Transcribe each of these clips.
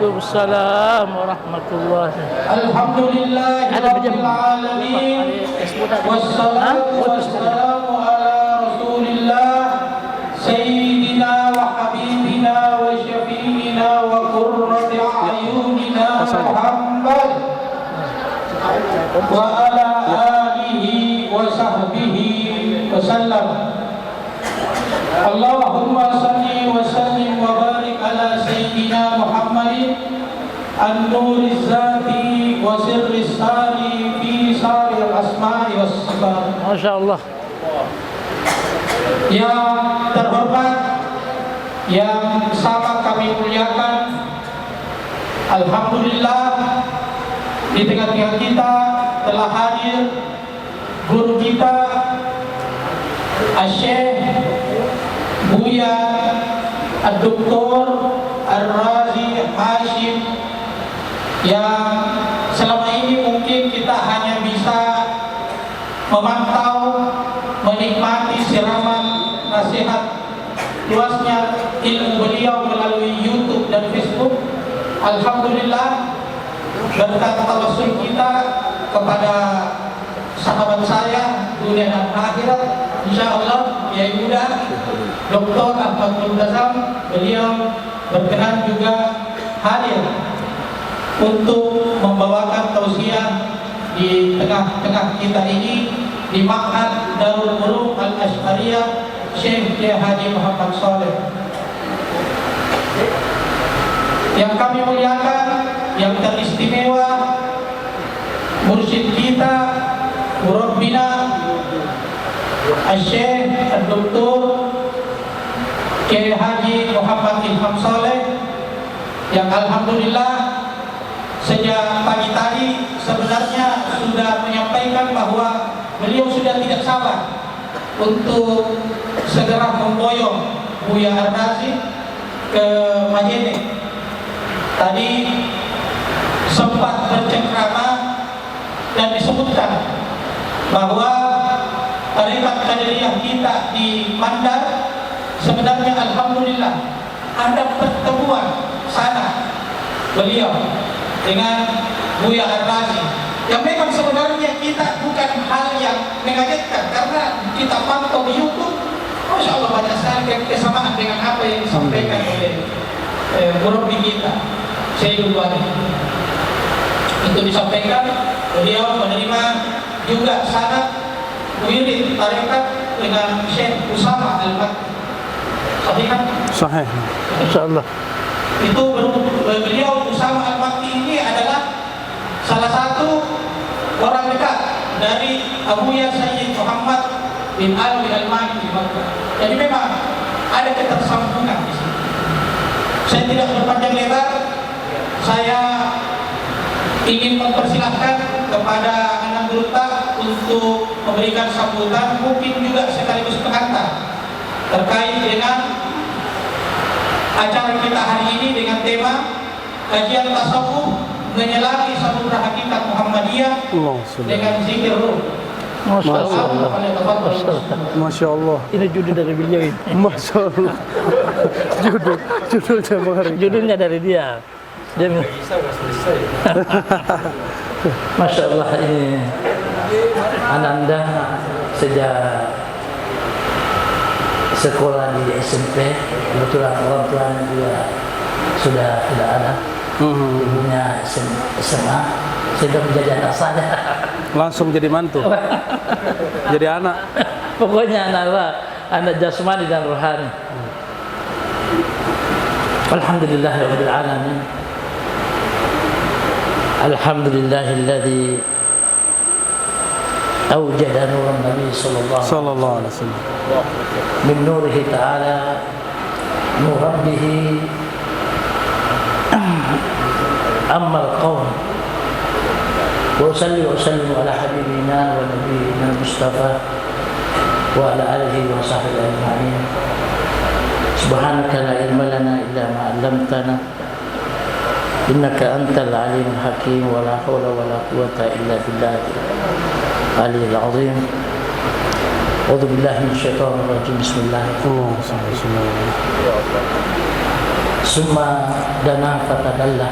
Waalaikumsalam warahmatullahi. Alhamdulillahirabbil alamin. Wassalatu wassalamu ala Rasulillah sayyidina wa habibina wa syafi'ina wa qurrati a'yunina Muhammad wa ala alihi wa sahbihi wasallam. Allahumma salli wa sallim wa barik ala sayyidina Muhammadin an-nuriz zati wa sirris sari fi sari al-asma'i was sifat. Masyaallah. Yang terhormat, yang sama kami muliakan, alhamdulillah di tengah-tengah kita telah hadir guru kita Syekh Buya Dr. Ar-Razi Hashim, yang selama ini mungkin kita hanya bisa memantau, menikmati siraman nasihat luasnya ilmu beliau melalui YouTube dan Facebook. Alhamdulillah, berkat tawassul kita kepada sahabat saya dunia dan akhirat, insyaallah Kiai Muda Dr. Ahmad Multazam, beliau berkenan juga hadir untuk membawakan tausiah di tengah-tengah kita ini di Ma'had Darul Ulum Al-Asy'ariyah Syekh Kiai Haji Muhammad Shaleh. Yang kami muliakan, yang teristimewa, mursyid kita, murabbina Syekh Dr. Kiai Haji Muhammad Ilham Shaleh, yang alhamdulillah sejak pagi tadi sebenarnya sudah menyampaikan bahwa beliau sudah tidak sabar untuk segera memboyong Buya Ar-Razi ke Majene. Tadi sempat bercengkrama dan disebutkan bahwa tarekat Qadiriyah kita di Mandar sebenarnya alhamdulillah ada pertemuan sana beliau dengan Buya Ar-Razi, yang memang sebenarnya kita bukan hal yang mengagetkan karena kita pantau di YouTube, Masya Allah banyak sekali kesamaan dengan apa yang disampaikan oleh murabbi kita Sayyidul Wali. Itu disampaikan, beliau menerima juga sanad wirid tarekat dengan Syekh Usama Al-Makki. Sahih kan? Sahih. Insyaallah. Itu beliau Usama Al-Makki ini adalah salah satu orang dekat dari Abuya Sayyid Muhammad bin Ali Al-Maliki di Makkah. Jadi memang ada ketersambungan di sini. Saya tidak berpanjang lebar, saya ingin mempersilahkan kepada anak Gurta untuk memberikan sambutan, mungkin juga sekaligus pengantar terkait dengan acara kita hari ini dengan tema kajian tasawuf menyelami samudra hakikat Muhammadiyah dengan zikir ruh. Masya Allah. Masya Allah. Ini judul dari beliau ini. Masya Allah. Judulnya mengeri. Judulnya dari dia. Dia Masya Allah, ini Ananda sejak sekolah di SMP, kebetulan orang tuanya juga sudah tidak ada, ibunya SMA, sudah menjadi anak saya. Langsung jadi mantu. Jadi anak. Pokoknya anak jasmani dan rohani. Alhamdulillahirabbil alamin. Alhamdulillahilladzi awjada nuran Nabi sallallahu alaihi wasallam min nurihi ta'ala nuran bihi amma al-qawm. Wa usalli wa usallimu ala habibina wa nabiyyina Mustafa wa ala alihi wa sahbihi ajma'in. Subhanaka la ilma lana illa ma 'allamtana innaka antal alimul hakim wa la hawla wa la quwwata illa billah aliyil azim. A'udzu billahi minasyaitonir rajim. Bismillahirrahmanirrahim. summa dana fatadalla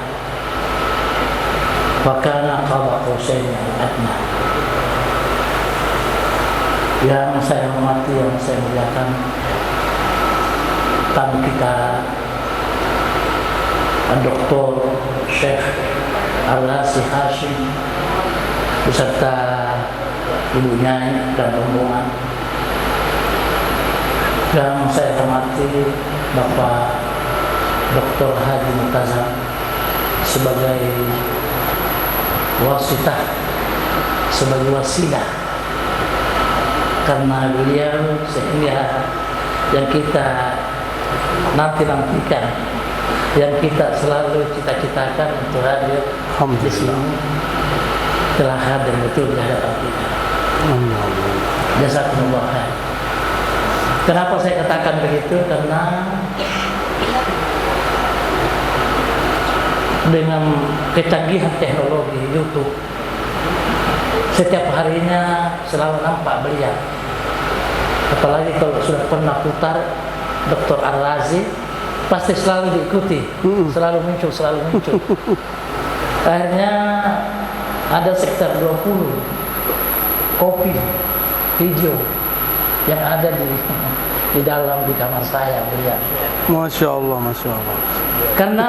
wa kana qaba qausaini adna. Yang saya hormati, yang saya muliakan, tamu kita Dr. Syekh Al-Asi Hashim beserta ibunya dan rombongan. Yang saya hormati Bapak Dr. Haji Murtaza sebagai wasitah, sebagai wasilah, karena beliau sehingga yang kita nantikan, yang kita selalu cita-citakan untuk hadir di sini telah hadir betul di hadapan kita. Jazakumullah khair. Kenapa saya katakan begitu? Karena dengan kecanggihan teknologi YouTube, setiap harinya selalu nampak beliau. Apalagi kalau sudah pernah putar Dr. Al-Razi, pasti selalu diikuti, selalu muncul. Akhirnya ada sekitar 20 kopi video yang ada di dalam di kamar saya beliau. Masya Allah, Masya Allah. Karena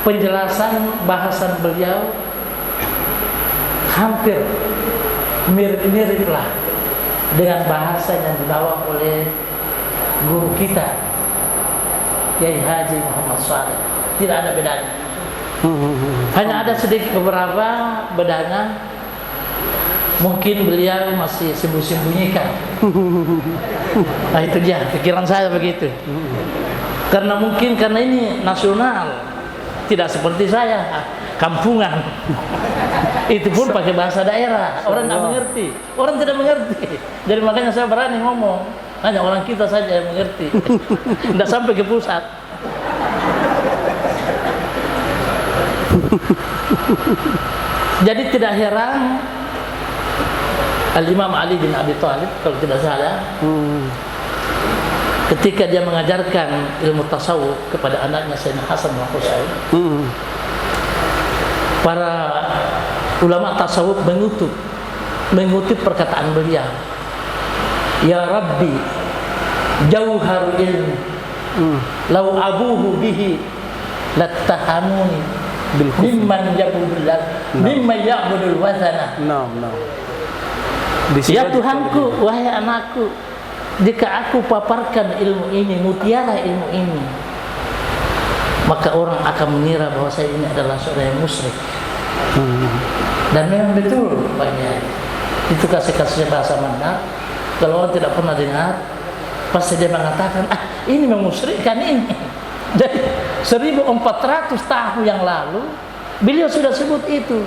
penjelasan bahasan beliau hampir mirip lah dengan bahasa yang dibawa oleh guru kita Kiai Haji Muhammad Shalih. Tidak ada bedanya. Hanya ada sedikit beberapa bedanya. Mungkin beliau masih sembunyikan. Nah itu dia, pikiran saya begitu. Karena ini nasional, tidak seperti saya, kampungan. Itu pun pakai bahasa daerah, orang nggak mengerti, orang tidak mengerti. Jadi makanya saya berani ngomong, hanya orang kita saja yang mengerti, tidak sampai ke pusat. Jadi tidak heran Al-Imam Ali bin Abi Thalib kalau tidak salah, ketika dia mengajarkan ilmu tasawuf kepada anaknya Sayyidina Hasan bin Husain, para ulama tasawuf mengutip perkataan beliau, ya Rabbi jauhar ilmi lau abuhu bihi lattahamuni mimman ya'budul wazana. Ya Tuhanku, wahai anakku, jika aku paparkan ilmu ini, mutiara ilmu ini, maka orang akan mengira bahwa saya ini adalah seorang yang musyrik. Dan memang betul banyak. Itu kasih-kasihnya bahasa Mandat. Kalau orang tidak pernah dengar, pasti dia mengatakan, ini memusyrikkan ini. Dari 1400 tahun yang lalu, beliau sudah sebut itu.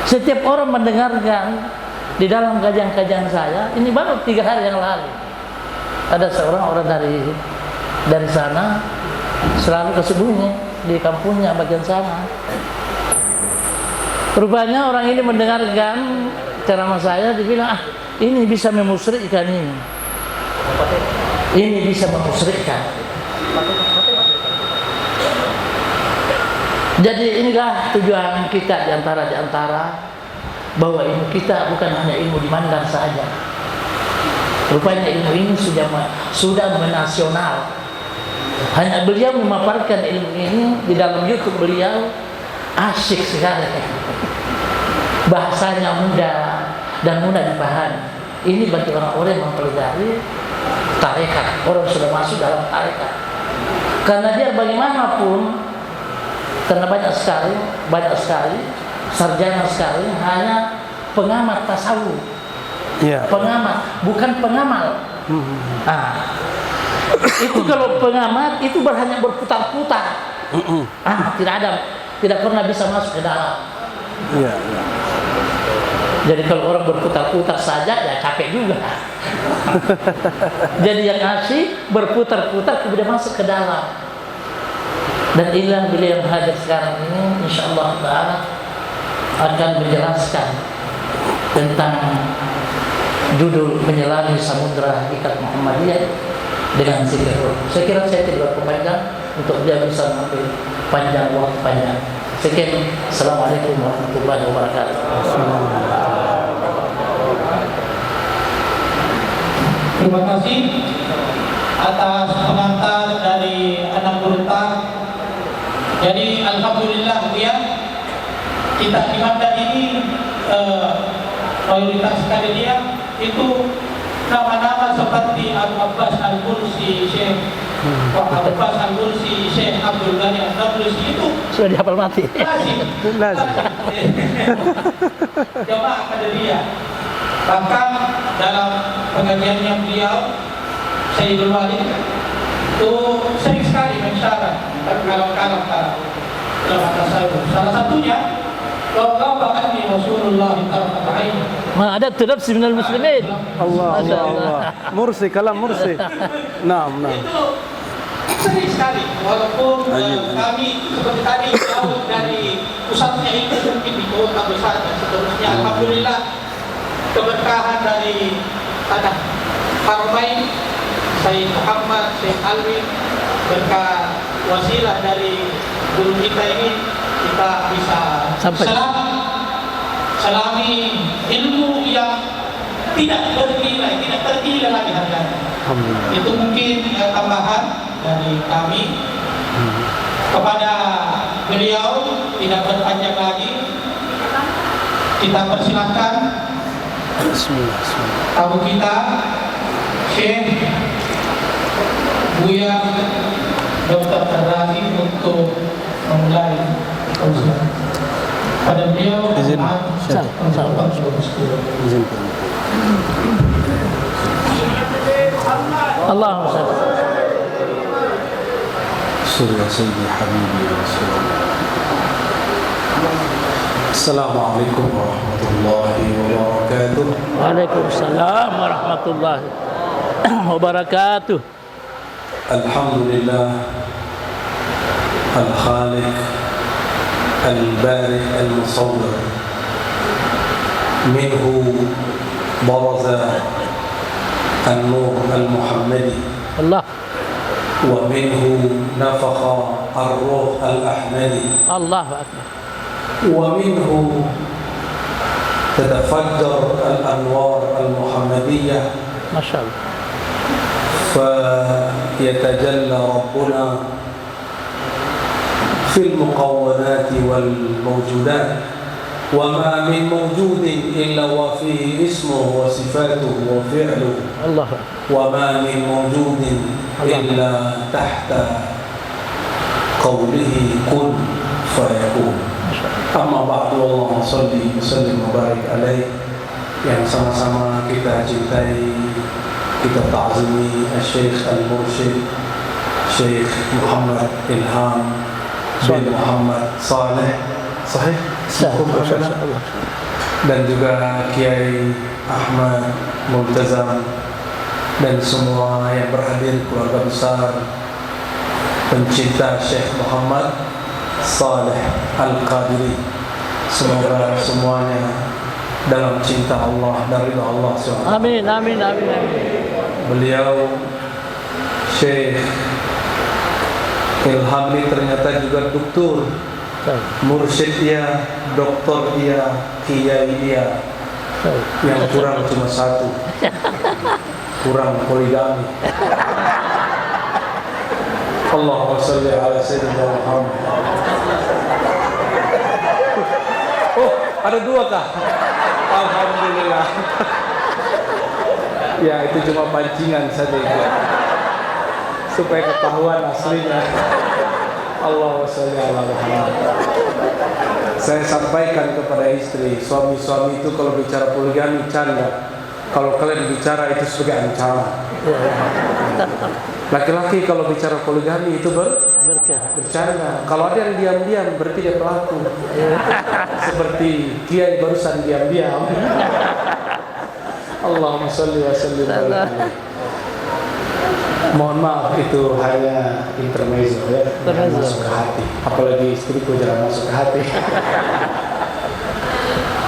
Setiap orang mendengarkan di dalam kajian-kajian saya, ini baru 3 hari yang lalu. Ada seorang orang dari sana selalu kesembunyi di kampungnya bagian sana. Rupanya orang ini mendengarkan ceramah saya, dibilang ini bisa memusyrikkan ini. Ini bisa memusyrikkan. Jadi inilah tujuan kita di antara bahwa ilmu kita bukan hanya ilmu dimandang saja. Rupanya ilmu ini sudah menasional. Hanya beliau memaparkan ilmu ini di dalam YouTube beliau, asyik sekali. Bahasanya mudah dan mudah dipahami. Ini bagi orang-orang yang mempelajari tarekat, orang sudah masuk dalam tarekat. Karena dia bagaimanapun, karena banyak sekali sarjana sekali hanya pengamat tasawuf. Pengamat, bukan pengamal. Itu kalau pengamat itu hanya berputar-putar. Tidak pernah bisa masuk ke dalam. Jadi kalau orang berputar-putar saja ya capek juga. Jadi yang asik berputar-putar kemudian masuk ke dalam. Dan inilah beliau yang hadir sekarang ini, insyaallah ta'ala akan menjelaskan tentang judul Menyelami Samudra Hakikat Muhammadiyah dengan zikir. Saya kira saya tidak berpanjang untuk dia bisa mengambil panjang waktu panjang. Sekian. Assalamualaikum warahmatullahi wabarakatuh. Terima kasih atas pengantar dari anak berutang. Jadi alhamdulillah ya, kita di Manda ini mayoritas sekali dia itu nama-nama seperti Abu Abbas Al-Bursi, Syekh Abu Abbas Al-Bursi, Syekh Abdul Ghani Al-Nablusi itu Sudah dihafal mati. lazim. Jamaah kaderiyah. Bahkan dalam pengajiannya beliau Sayyidul Walid itu sering sekali mensyarat kalam-kalam para ulama tasawuf. Salah satunya Qala anni Rasulullah tarfat ain. Ma ada nafsi minal muslimin. Allah Allah Allah. Mursi kalam mursi. Naam naam. Itu sering sekali walaupun kami seperti tadi jauh dari pusatnya itu mungkin di kota besar dan seterusnya. Alhamdulillah keberkahan dari tanah Haramain, Sayyid Muhammad, Syekh Alwi, berkah wasilah dari guru kita ini kita bisa Sampai. selami ilmu yang tidak bernilai, tidak ternilai lagi harganya. Itu mungkin tambahan dari kami kepada beliau, tidak berpanjang lagi. Kita persilahkan Bismillah. tamu kita Syekh Buya Dr. Terrazi untuk memulai ujian. Pada beliau Izin. Izin. Allahumma salli. Surya Sayyidi Habibi Rasulullah. Assalamualaikum warahmatullahi wabarakatuh. Waalaikumsalam warahmatullahi wabarakatuh. Alhamdulillah Al-Khaliq Al-Bari Al-Musawwir Minhu Baraza An-Nur Al-Muhammadi Allah ومنه نفخ الروح الأحمدي Allah akbar. ومنه تتفجر الأنوار المحمدية Masya Allah. فيتجلى ربنا في المقومات والموجودات وما من موجود إلا وفيه اسمه وصفاته وفعله Allah akbar. وما من موجود إلا تحت قوله كن فيكون. Amma ba'du, Allahumma salli wa sallim wa barik alaih. Yang sama-sama kita cintai, kita ta'zimi Syekh Al-Mursyid Syekh Muhammad Ilham bin Muhammad Saleh, sahih? Allah. Dan juga Kiai Ahmad Multazam dan semua yang berhadir, keluarga besar pencinta Syekh Muhammad Saleh Al-Qadiri. Semoga semuanya dalam cinta Allah dan ridha Allah SWT. Amin amin amin amin. Beliau Syekh Ilham ini ternyata juga doktor, mursyid dia, doktor dia, kiai dia. Yang kurang cuma satu, kurang poligami. Allahumma salli ala Sayyidina Muhammad. Oh, ada dua kah? Alhamdulillah. Ya, itu cuma pancingan saja itu, supaya ketahuan aslinya. Allahumma sholli ala Muhammad. Saya sampaikan kepada istri, suami-suami itu kalau bicara poligami canda. Kalau kalian bicara itu sebagai ancaman. Laki-laki kalau bicara poligami itu bercanda. Kalau ada yang diam-diam berarti dia pelaku. Seperti Kiai barusan diam-diam. Allahumma sholli wa sallim ala Muhammad. Mohon maaf, itu hanya intermezzo ya, jangan masuk ke hati. Apalagi istriku jangan masuk ke hati.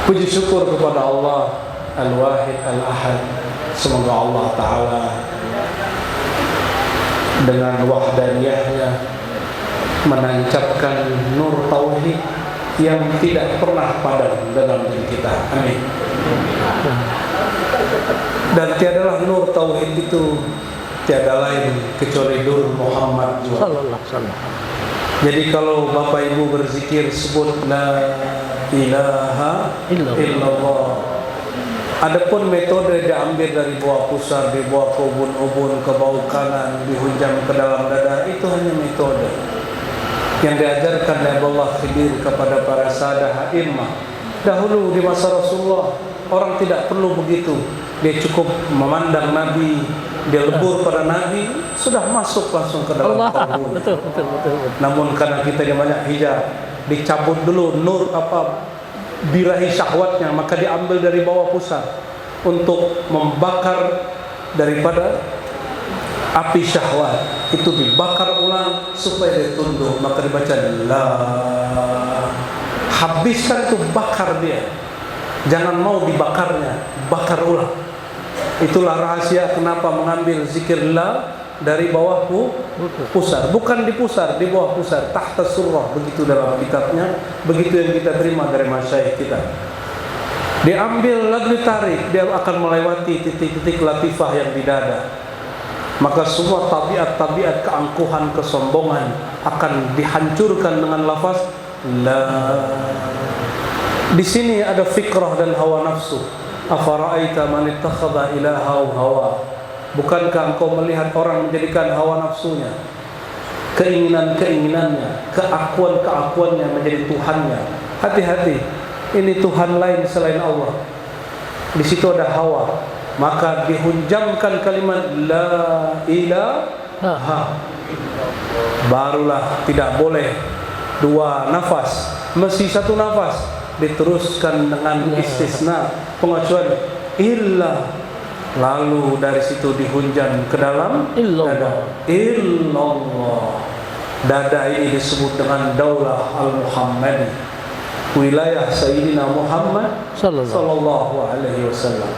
Puji syukur kepada Allah Al-Wahid Al-Ahad. Semoga Allah Ta'ala dengan wahdaniyahnya menancapkan nur tauhid yang tidak pernah padam dalam diri kita. Amin. Dan tiadalah nur tauhid itu tiada lain kecuali nur Muhammad Sallallahu alaihi wasallam. Jadi kalau Bapak Ibu berzikir sebut la ilaha illallah. Adapun metode diambil dari bawah pusar, dibawa ke ubun-ubun, ke bawah kanan, dihunjam ke dalam dada, itu hanya metode yang diajarkan oleh Allah Khidir kepada para sahabat imam. Dahulu di masa Rasulullah orang tidak perlu begitu. Dia cukup memandang Nabi, dia lebur pada Nabi, sudah masuk langsung ke dalam kalbu. Betul. Namun karena kita yang banyak hijab, dicabut dulu nur birahi syahwatnya, maka diambil dari bawah pusat untuk membakar daripada api syahwat. Itu dibakar ulang supaya dia tunduk, maka dibaca la. Habiskan itu, bakar dia. Jangan mau dibakarnya, bakar ulang. Itulah rahasia kenapa mengambil zikir la dari bawah pusar, bukan di pusar, di bawah pusar, tahta surah, begitu dalam kitabnya, begitu yang kita terima dari masyayikh kita. Diambil lalu ditarik, dia akan melewati titik-titik latifah yang di dada. Maka semua tabiat-tabiat keangkuhan, kesombongan akan dihancurkan dengan lafaz la. Di sini ada fikrah dan hawa nafsu. Afara'aita man ittakhadha ilahahu hawa. Bukankah engkau melihat orang menjadikan hawa nafsunya, keinginan-keinginannya, keakuan-keakuannya menjadi Tuhannya? Hati-hati, ini Tuhan lain selain Allah. Di situ ada hawa. Maka dihunjamkan kalimat la ilaha. Barulah tidak boleh dua nafas, mesti satu nafas. Diteruskan dengan istisna, pengecualian illa. Lalu dari situ dihunjam ke dalam dada. Illallah. Dada ini disebut dengan Daulah Al-Muhammadi, wilayah Sayyidina Muhammad sallallahu alaihi wasallam.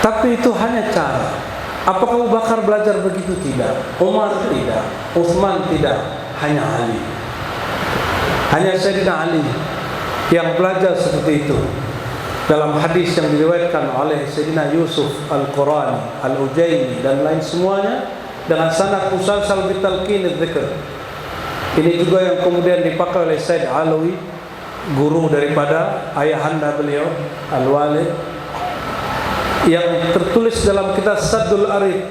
Tapi itu hanya cara. Apakah Abu Bakar belajar begitu? Tidak. Umar tidak. Utsman tidak. Hanya Ali. Hanya Sayyidina Ali yang belajar seperti itu. Dalam hadis yang diriwayatkan oleh Sayyidina Yusuf Al-Qurani, Al-Ujaini dan lain semuanya dengan sanad musalsal bitalqin dzikr. Ini juga yang kemudian dipakai oleh Said Alawi, guru daripada ayahanda beliau Al-Walid, yang tertulis dalam kitab Saddul Arif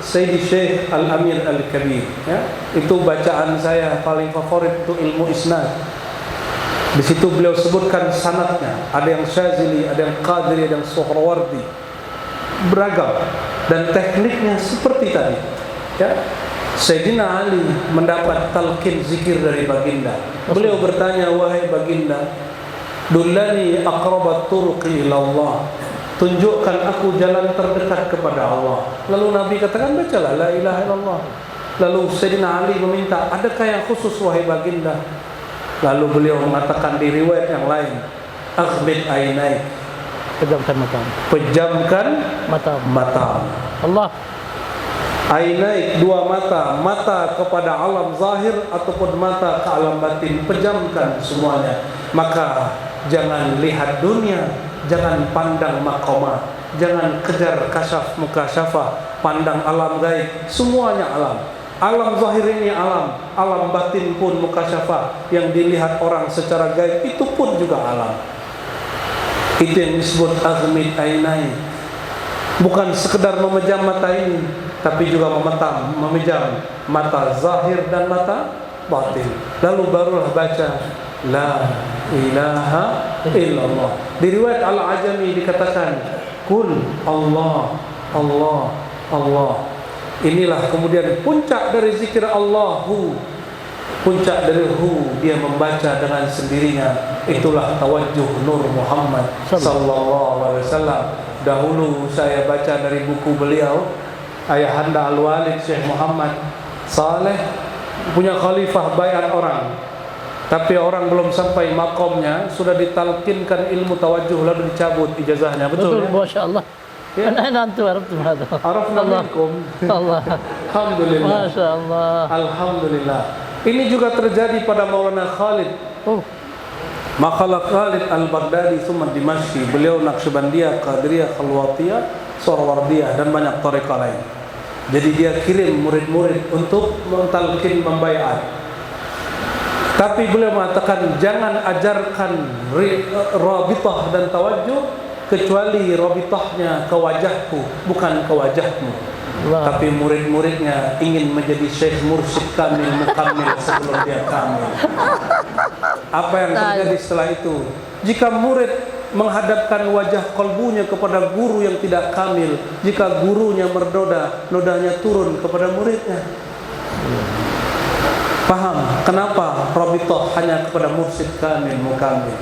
Sayyidi Syekh Al-Amir Al-Kabir, ya. Itu bacaan saya paling favorit, itu ilmu isnad. Di situ beliau sebutkan sanadnya, ada yang Syazili, ada yang Qadiri, ada yang Suhrawardi, beragam, dan tekniknya seperti tadi, ya. Sayyidina Ali mendapat talqin zikir dari baginda. Beliau bertanya, wahai baginda, dullani aqrabat turuqi ilallah, tunjukkan aku jalan terdekat kepada Allah. Lalu Nabi katakan, bacalah la ilaha illallah. Lalu Sayyidina Ali meminta, adakah yang khusus wahai baginda? Lalu beliau mengatakan di riwayat yang lain, aghmid ainaik, Pejamkan mata. pejamkan mata. Allah. Ainaik, dua mata, mata kepada alam zahir ataupun mata ke alam batin, pejamkan semuanya. Maka jangan lihat dunia, jangan pandang maqamat, jangan kejar kasyaf mukasyafah, pandang alam gaib, semuanya alam. Alam zahir ini alam, alam batin pun mukasyafah, yang dilihat orang secara gaib itu pun juga alam. Itu yang disebut aghmid ainai. Bukan sekedar memejam mata ini, tapi juga memejam mata zahir dan mata batin. Lalu barulah baca la ilaha illallah. Di riwayat Al-Ajami dikatakan kul Allah Allah Allah. Inilah kemudian puncak dari zikir Allahu, puncak dari hu, dia membaca dengan sendirinya. Itulah tawajjuh Nur Muhammad sallallahu alaihi wasallam. Dahulu saya baca dari buku beliau, Ayahanda Al-Walid Syekh Muhammad Saleh, punya khalifah bayat orang, tapi orang belum sampai makomnya sudah ditalkinkan ilmu tawajjuh lalu dicabut ijazahnya. Betul ya? Masya Allah. Ya. من أين أنتم عرفتم هذا؟ Arafna الله minkum. الله Alhamdulillah. ما شاء الله. Alhamdulillah. Ini juga terjadi pada Maulana Khalid. Oh, Makalah Khalid Al-Baghdadi Summa Dimashqi. Beliau Naqsyabandiyah, Qadiriyah, Khalwatiyah, Surawardiyah dan banyak tarekat lain. Jadi dia kirim murid-murid untuk mentalkin membaiat. Tapi beliau mengatakan jangan ajarkan rabitah dan tawajjuh kecuali rabitahnya ke wajahku, bukan ke wajahmu. Allah. Tapi murid-muridnya ingin menjadi syekh mursyid kamil mukammil sebelum dia kamil. Apa yang terjadi setelah itu? Jika murid menghadapkan wajah kalbunya kepada guru yang tidak kamil, jika gurunya bernoda, nodanya turun kepada muridnya. Paham kenapa rabithah hanya kepada mursyid kamil mukammil?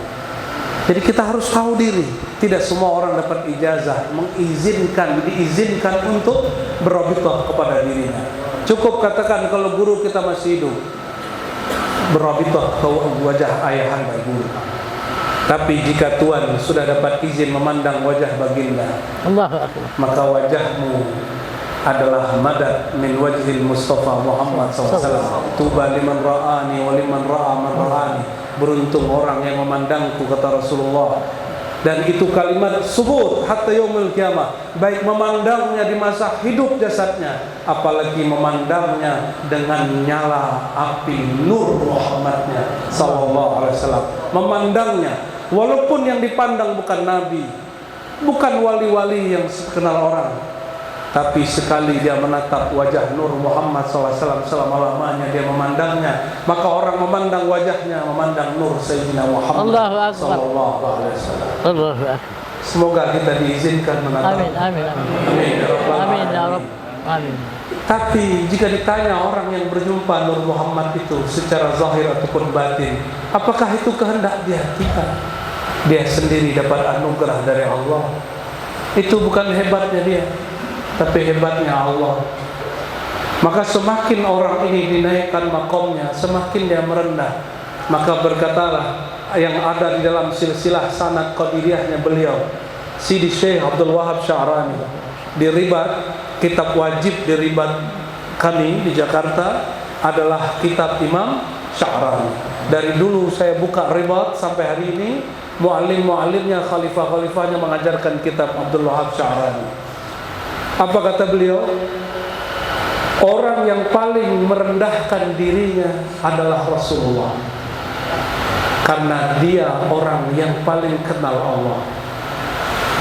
Jadi kita harus tahu diri. Tidak semua orang dapat ijazah diizinkan untuk berrabithah kepada dirinya. Cukup katakan kalau guru kita masih hidup, berrabithah ke wajah ayahanda guru. Tapi jika Tuhan sudah dapat izin memandang wajah baginda, Allahu Akbar. maka wajahmu adalah madad min wajhil Mustafa Muhammad SAW. Tuba liman ra'ani wa liman ra'a man ra'ani. Beruntung orang yang memandangku, kata Rasulullah. Dan itu kalimat subur hatta yaumil kiamah. Baik memandangnya di masa hidup jasadnya, apalagi memandangnya dengan nyala api nur Muhammadnya sallallahu alaihi wasallam. Memandangnya walaupun yang dipandang bukan nabi, bukan wali-wali yang kenal orang, tapi sekali dia menatap wajah Nur Muhammad SAW selama-lamanya dia memandangnya, maka orang memandang wajahnya, memandang Nur Sayyidina Muhammad SAW. Allahu Akbar. Semoga kita diizinkan menatap. Amin, amin, amin. Amin ya Rabbal Amin ya Alamin. Rabb. Amin. Tapi jika ditanya orang yang berjumpa Nur Muhammad itu secara zahir ataupun batin, apakah itu kehendak dia? Tidak. Dia sendiri dapat anugerah dari Allah. Itu bukan hebatnya dia, tapi hebatnya Allah. Maka semakin orang ini dinaikkan makomnya, semakin dia merendah. Maka berkatalah yang ada di dalam silsilah sanad qadiriyahnya beliau, Sidi Syekh Abdul Wahab Sya'rani, di ribat, kitab wajib di ribat kami di Jakarta adalah kitab Imam Sya'rani. Dari dulu saya buka ribat sampai hari ini, muallim-muallimnya, khalifah-khalifahnya mengajarkan kitab Abdul Wahab Sya'rani. Apa kata beliau? Orang yang paling merendahkan dirinya adalah Rasulullah, karena dia orang yang paling kenal Allah.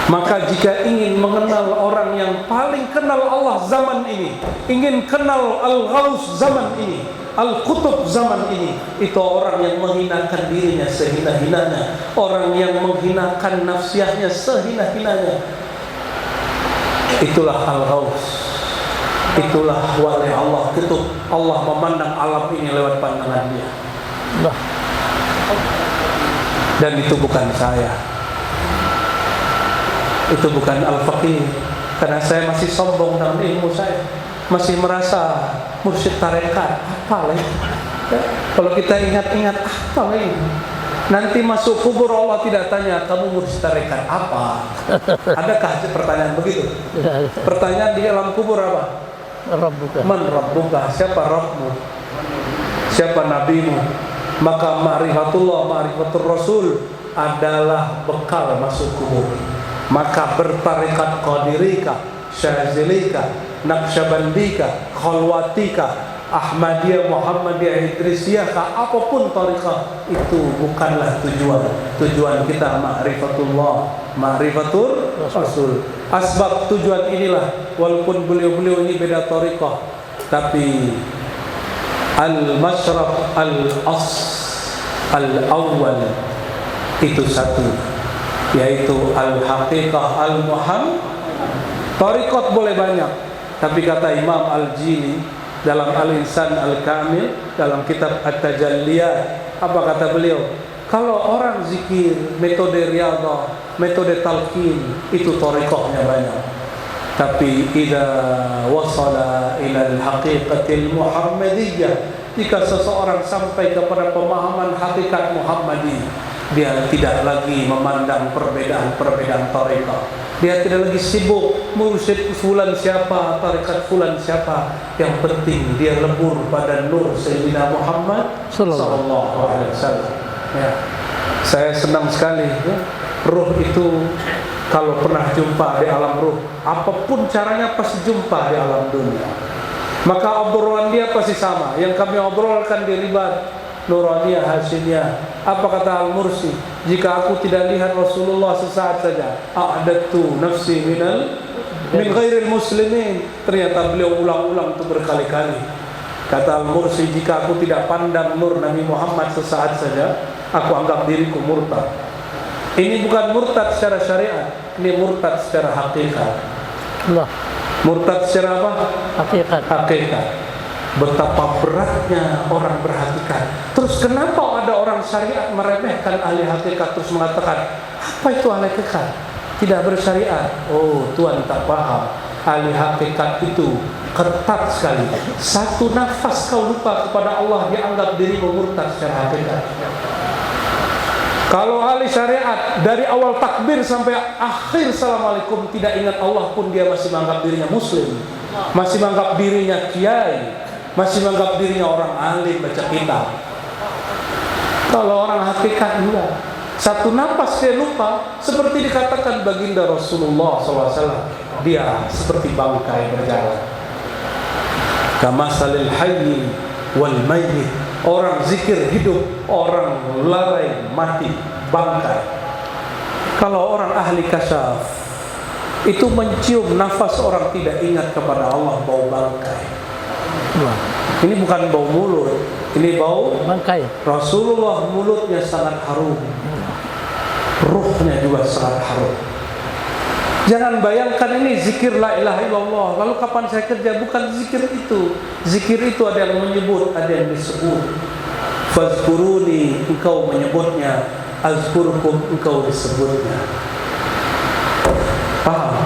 Maka jika ingin mengenal orang yang paling kenal Allah zaman ini, ingin kenal Al-Ghaus zaman ini, Al-Qutub zaman ini, itu orang yang menghinakan dirinya sehina-hinanya, orang yang menghinakan nafsiyahnya sehina-hinanya. Itulah Al-Ghaus, itulah wali Allah, kutub Allah memandang alam ini lewat pandangan dia. Dan itu bukan saya, itu bukan Al-Faqih, karena saya masih sombong dalam ilmu saya, masih merasa mursyid tarekat. Apa lagi? Kalau kita ingat-ingat, apa lagi? Nanti masuk kubur Allah tidak tanya kamu mursyid tarekat apa. Adakah pertanyaan begitu? Pertanyaan di alam kubur apa? Rabbuka. Man Rabbuka, siapa Rabbmu? Siapa Nabimu? Maka ma'rifatullah, ma'rifatul Rasul adalah bekal masuk kubur. Maka bertarekat Qadirika, Syazilika, Naqsyabandika, Khalwatika, Ahmadiyah, Muhammadiyah, Idrisiyah, apapun tariqah, itu bukanlah tujuan. Tujuan kita ma'rifatullah, ma'rifatul Rasul. Asbab tujuan inilah, walaupun beliau-beliau ini beda tariqah, tapi al-masyraf al-awwal itu satu, yaitu al-haqiqah al-muhammad. Tariqat boleh banyak, tapi kata Imam Al-Jili dalam Al-Insan Al-Kamil, dalam kitab At-Tajalliyat, apa kata beliau? Kalau orang zikir, metode riyadhah, metode talqin, itu tariqahnya banyak. Tapi idza wasala ila al-haqiqatil muhammadiyah, jika seseorang sampai kepada pemahaman hakikat Muhammadi, Dia tidak lagi memandang perbedaan-perbedaan tarekat. Dia tidak lagi sibuk mursyid fulan siapa, tarekat fulan siapa. Yang penting dia lebur pada nur Sayyidina Muhammad sallallahu alaihi wasallam. Ya. Saya senang sekali ya. Ruh itu kalau pernah jumpa di alam ruh, apapun caranya pasti jumpa di alam dunia. Maka obrolan dia pasti sama. Yang kami obrolkan di ribat Nuraniyah Hasyimiyah. Apa kata Al-Mursi? Jika aku tidak lihat Rasulullah sesaat saja, a'dadtu nafsi min ghairil muslimin. Ternyata beliau ulang-ulang itu berkali-kali. Kata Al-Mursi, jika aku tidak pandang nur Nabi Muhammad sesaat saja, aku anggap diriku murtad. Ini bukan murtad secara syariat, ini murtad secara hakikat. Allah. Murtad secara apa? Hakikat. Hakikat. Betapa beratnya orang berhakikat. Terus kenapa ada orang syariat meremehkan ahli hakikat, terus mengatakan apa itu ahli hakikat? Tidak bersyariat. Oh, Tuhan tak paham. Ahli hakikat itu ketat sekali. Satu nafas kau lupa kepada Allah, dianggap dirimu murtad secara hakikat. Kalau ahli syariat dari awal takbir sampai akhir assalamualaikum tidak ingat Allah pun, dia masih menganggap dirinya muslim, masih menganggap dirinya kiai, masih menganggap dirinya orang alim baca kitab. Kalau orang hakikat enggak, satu nafas dia lupa. Seperti dikatakan baginda Rasulullah SAW, dia seperti bangkai berjalan. Kamasalil hayyi wal mayyit. Orang zikir hidup, orang lalai mati, bangkai. Kalau orang ahli kasyaf itu mencium nafas orang tidak ingat kepada Allah, bau bangkai. Ini bukan bau mulut, ini bau Bangkai. Rasulullah mulutnya sangat harum, ruhnya juga sangat harum. Jangan bayangkan ini zikir la ilaha illallah, lalu kapan saya kerja? Bukan zikir itu. Zikir itu ada yang menyebut, ada yang disebut. Fazkuruni, engkau menyebutnya. Azkurkum, engkau disebutnya. Paham?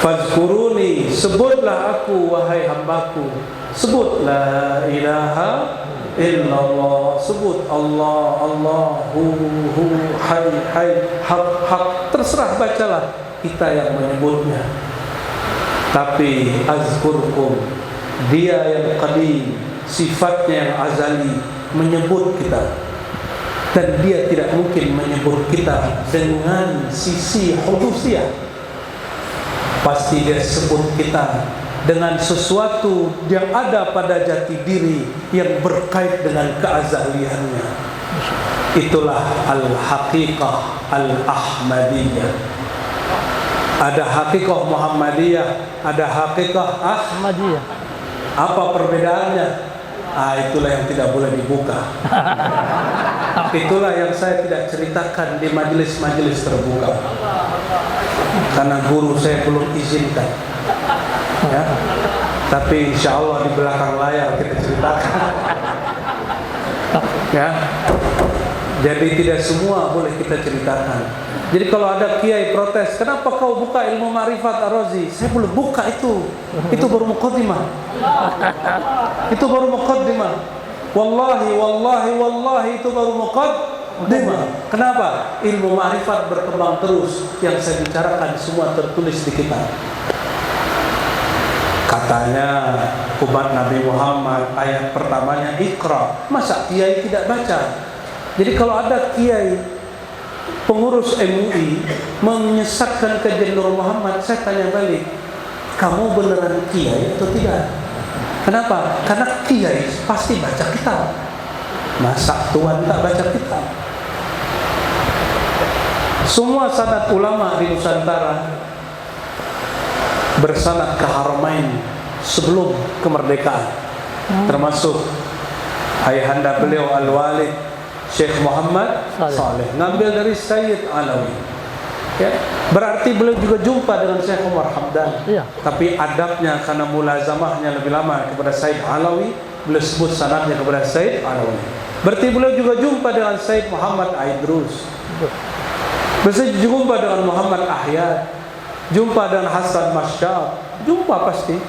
Fazkuruni, sebutlah aku wahai hambaku. Sebut la ilaha illallah. Sebut Allah, Allahu, hay, hak. Terserah, bacalah. Kita yang menyebutnya. Tapi azkurkum, dia yang qadim, sifatnya yang azali, menyebut kita. Dan dia tidak mungkin menyebut kita dengan sisi hudusiyah. Pasti dia sebut kita dengan sesuatu yang ada pada jati diri yang berkait dengan keazaliannya. Itulah al-haqiqah al-ahmadiyah. Ada hakikah Muhammadiyah, ada hakikah Ahmadiyah. Apa perbedaannya? Itulah yang tidak boleh dibuka. Itulah yang saya tidak ceritakan di majelis-majelis terbuka, karena guru saya belum izinkan. Ya. Tapi insya Allah di belakang layar kita ceritakan. Ya. Jadi tidak semua boleh kita ceritakan. Jadi kalau ada kiai protes, kenapa kau buka ilmu ma'rifat Ar-Razi? Saya belum buka itu. Itu baru muqaddimah. Itu baru muqaddimah. Wallahi itu baru muqaddimah. Kenapa? Ilmu ma'rifat berkembang terus. Yang saya bicarakan semua tertulis di kitab. Katanya umat Nabi Muhammad, ayat pertamanya Iqra. Masa kiai tidak baca? Jadi kalau ada kiai pengurus MUI menyesatkan kajian Nur Muhammad, saya tanya balik, kamu beneran kiai atau tidak? Kenapa? Karena kiai pasti baca kitab. Masa tuan tak baca kitab? Semua sanad ulama di Nusantara bersanad ke Haramain sebelum kemerdekaan, termasuk ayahanda beliau Al-Walid Syekh Muhammad Saleh, ngambil dari Sayyid Alawi. Ya, berarti beliau juga jumpa dengan Syekh Umar Hamdan. Iya. Tapi adabnya karena mulazamahnya lebih lama kepada Sayyid Alawi, beliau sebut sanadnya kepada Sayyid Alawi. Berarti beliau juga jumpa dengan Sayyid Muhammad Aidrus. Beliau jumpa dengan Muhammad Ahyad, jumpa dengan Hasan Masyab, jumpa pasti.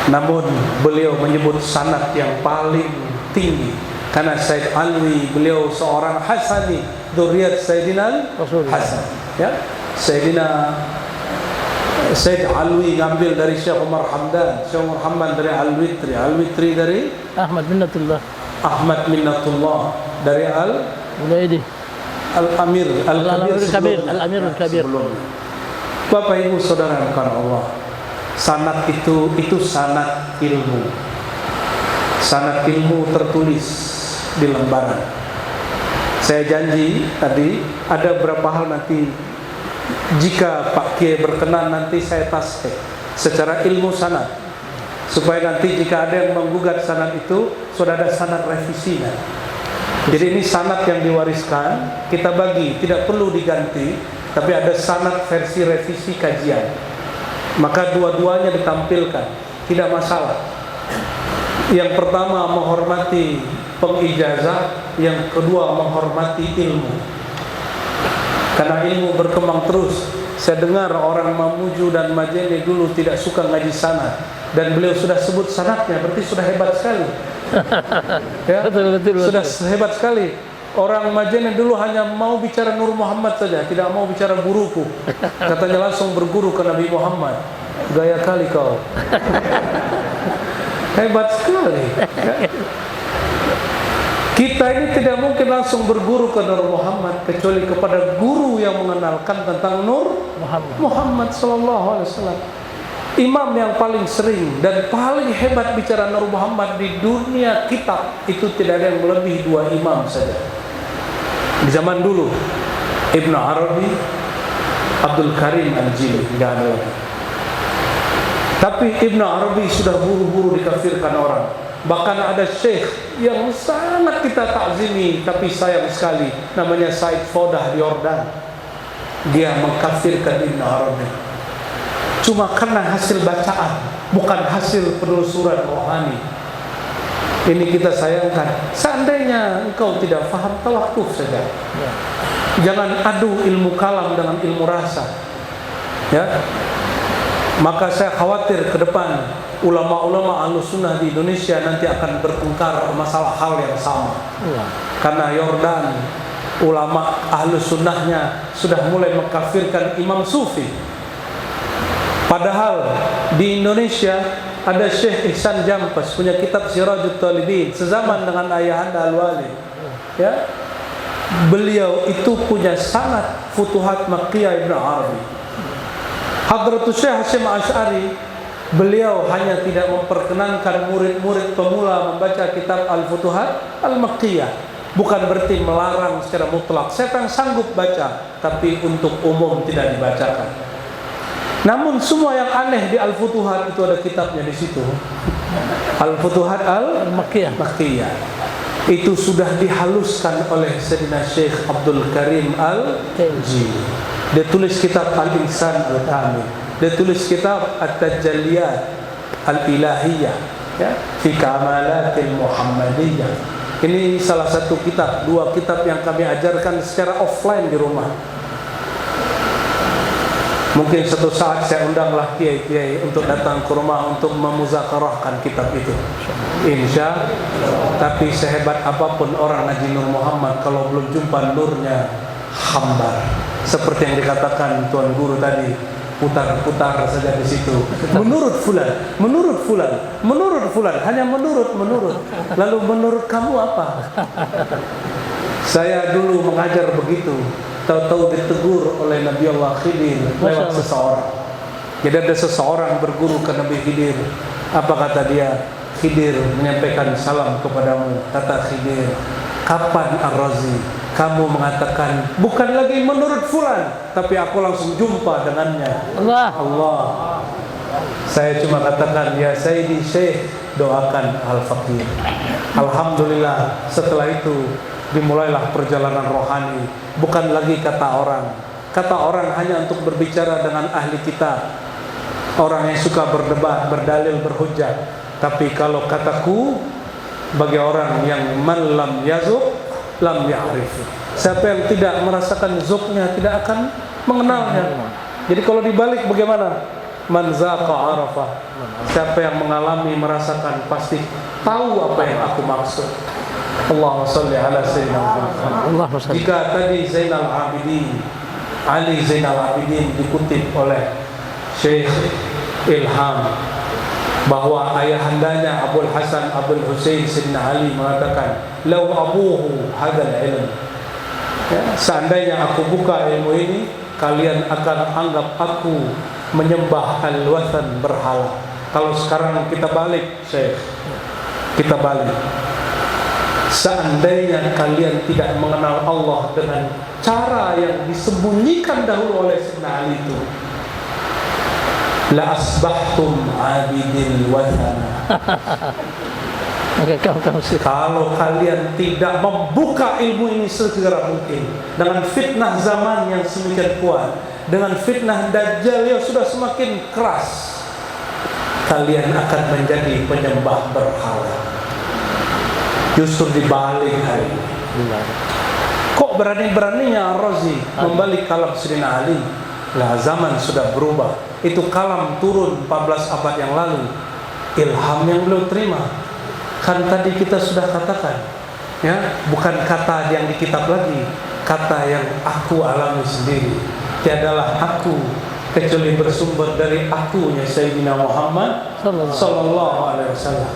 Namun beliau menyebut sanad yang paling tinggi Karena Said Alwi beliau seorang Hasani, dzurriyyat Sayyidina Rasul. Hasan. Ya, Said Alwi ngambil dari Syekh Umar Hamdan, Syekh Umar Hamdan dari Al-Witri, Al-Witri dari Ahmad Minnatullah Ahmad Minnatullah dari Ulaidi. Al-Amir Al-Amir Al-Kabir. sebelumnya. Al-Amir Al-Kabir. Sebelumnya. Bapak Ibu Saudara yang bukan Allah, sanad itu sanad ilmu. Sanad ilmu tertulis di lembaran. Saya janji tadi ada beberapa hal nanti, jika Pak Kiai berkenan nanti saya tasbih secara ilmu sanad, supaya nanti jika ada yang menggugat sanad itu sudah ada sanad revisinya. Jadi ini sanad yang diwariskan, kita bagi, tidak perlu diganti, tapi ada sanad versi revisi kajian. Maka dua-duanya ditampilkan, tidak masalah. Yang pertama menghormati pengijazah, yang kedua menghormati ilmu. Karena ilmu berkembang terus. Saya dengar orang Mamuju dan Majene dulu tidak suka ngaji sanad, dan beliau sudah sebut sanadnya, berarti sudah hebat sekali. Ya, Betul. sudah hebat sekali. Orang Majene dulu hanya mau bicara Nur Muhammad saja, tidak mau bicara guruku. Katanya langsung berguru ke Nabi Muhammad. Gaya kali kau. Hebat sekali. Kita ini tidak mungkin langsung berguru ke Nur Muhammad kecuali kepada guru yang mengenalkan tentang Nur Muhammad sallallahu alaihi wasallam. Imam yang paling sering dan paling hebat bicara Nur Muhammad di dunia kitab itu tidak ada yang melebihi dua imam saja. Di zaman dulu Ibnu Arabi, Abdul Karim Al-Jili, tidak ada lagi. Tapi Ibnu Arabi sudah buru-buru dikafirkan orang. Bahkan ada syekh yang sangat kita takzimi tapi sayang sekali, namanya Said Fodah di Yordan. Dia mengkafirkan Ibnu Arabi cuma karena hasil bacaan, bukan hasil penelusuran rohani. Ini kita sayangkan. Seandainya engkau tidak faham, tawakuf saja. Jangan adu ilmu kalam dengan ilmu rasa. Ya. Maka saya khawatir ke depan ulama-ulama Ahlussunnah di Indonesia nanti akan bertengkar masalah hal yang sama. Karena Yordan, ulama Ahlussunnahnya sudah mulai mengkafirkan Imam Sufi. Padahal di Indonesia ada Syekh Ihsan Jampas punya kitab Sirajut Talibin sezaman dengan Ayahanda Al-Wali. Ya. Beliau itu punya sanad Futuhat Makkiyah Ibnu Arabi. Hadratus Syekh Hasyim Asy'ari, beliau hanya tidak memperkenankan murid-murid pemula membaca kitab Al-Futuhat Al-Makkiyah. Bukan berarti melarang secara mutlak. Siapa yang sanggup baca, tapi untuk umum tidak dibacakan. Namun semua yang aneh di Al-Futuhat itu ada kitabnya di situ. Al-Futuhat Al-Makkiyah. Itu sudah dihaluskan oleh Sayyidina Syekh Abdul Karim Al-Jili. Dia tulis kitab Al-Insan Al-Kamil. Dia tulis kitab At-Tajalliyat Al-Ilahiyah, ya, fi Kamalatil Muhammadiyah. Ini salah satu kitab, dua kitab yang kami ajarkan secara offline di rumah. Mungkin suatu saat saya undanglah kiai-kiai untuk datang ke rumah untuk memuzakarahkan kitab itu. Insya Allah. Tapi sehebat apapun orang ngaji Nur Muhammad, kalau belum jumpa nurnya, hambar. Seperti yang dikatakan Tuan Guru tadi, putar-putar saja di situ. Menurut fulan, hanya menurut. Lalu menurut kamu apa? Saya dulu mengajar begitu. Tahu-tahu ditegur oleh Nabi Allah Khidir lewat seseorang. Jadi ada seseorang berguru ke Nabi Khidir. Apa kata dia? Khidir menyampaikan salam kepadamu. Kata Khidir, kapan Ar-Razi kamu mengatakan bukan lagi menurut fulan, tapi aku langsung jumpa dengannya? Allah. Saya cuma katakan, ya Sayyidi Syekh, doakan Al-Faqir. Alhamdulillah, setelah itu dimulailah perjalanan rohani. Bukan lagi kata orang. Kata orang hanya untuk berbicara dengan ahli kitab, orang yang suka berdebat, berdalil, berhujjah. Tapi kalau kataku, bagi orang yang man lam yazuk lam ya'rif. Siapa yang tidak merasakan zuknya tidak akan mengenalnya. Jadi kalau dibalik bagaimana? Man zaqa arafah. Siapa yang mengalami, merasakan, pasti tahu apa yang aku maksud. Allahumma salli ala Sayyidina Muhammad. Allahumma salli. Jika tadi Zainal Abidin, Ali Zainal Abidin dikutip oleh Syekh Ilham bahwa ayahandanya Abul Hasan Abul Husain Sayyidina Ali mengatakan, "Lau abuhu hadal ilm." Ya, seandainya aku buka ilmu ini, kalian akan anggap aku menyembah al-wathan, berhala. Kalau sekarang kita balik, Syekh, kita balik. Seandainya kalian tidak mengenal Allah dengan cara yang disembunyikan dahulu oleh Sayyidina Ali itu, la asbahtum abidil wathana. Kalau kalian tidak membuka ilmu ini segera mungkin, dengan fitnah zaman yang semakin kuat, dengan fitnah Dajjal yang sudah semakin keras, kalian akan menjadi penyembah berhala. Justru dibalik hari ini. Kok berani-beraninya Ar-Razi membalik kalam Sayyidina Ali? Lah, zaman sudah berubah. Itu kalam turun 14 abad yang lalu. Ilham yang beliau terima. Kan tadi kita sudah katakan, ya, bukan kata yang di kitab lagi, kata yang aku alami sendiri. Tiadalah aku kecuali bersumber dari akunya Sayyidina Muhammad sallallahu alaihi wasallam.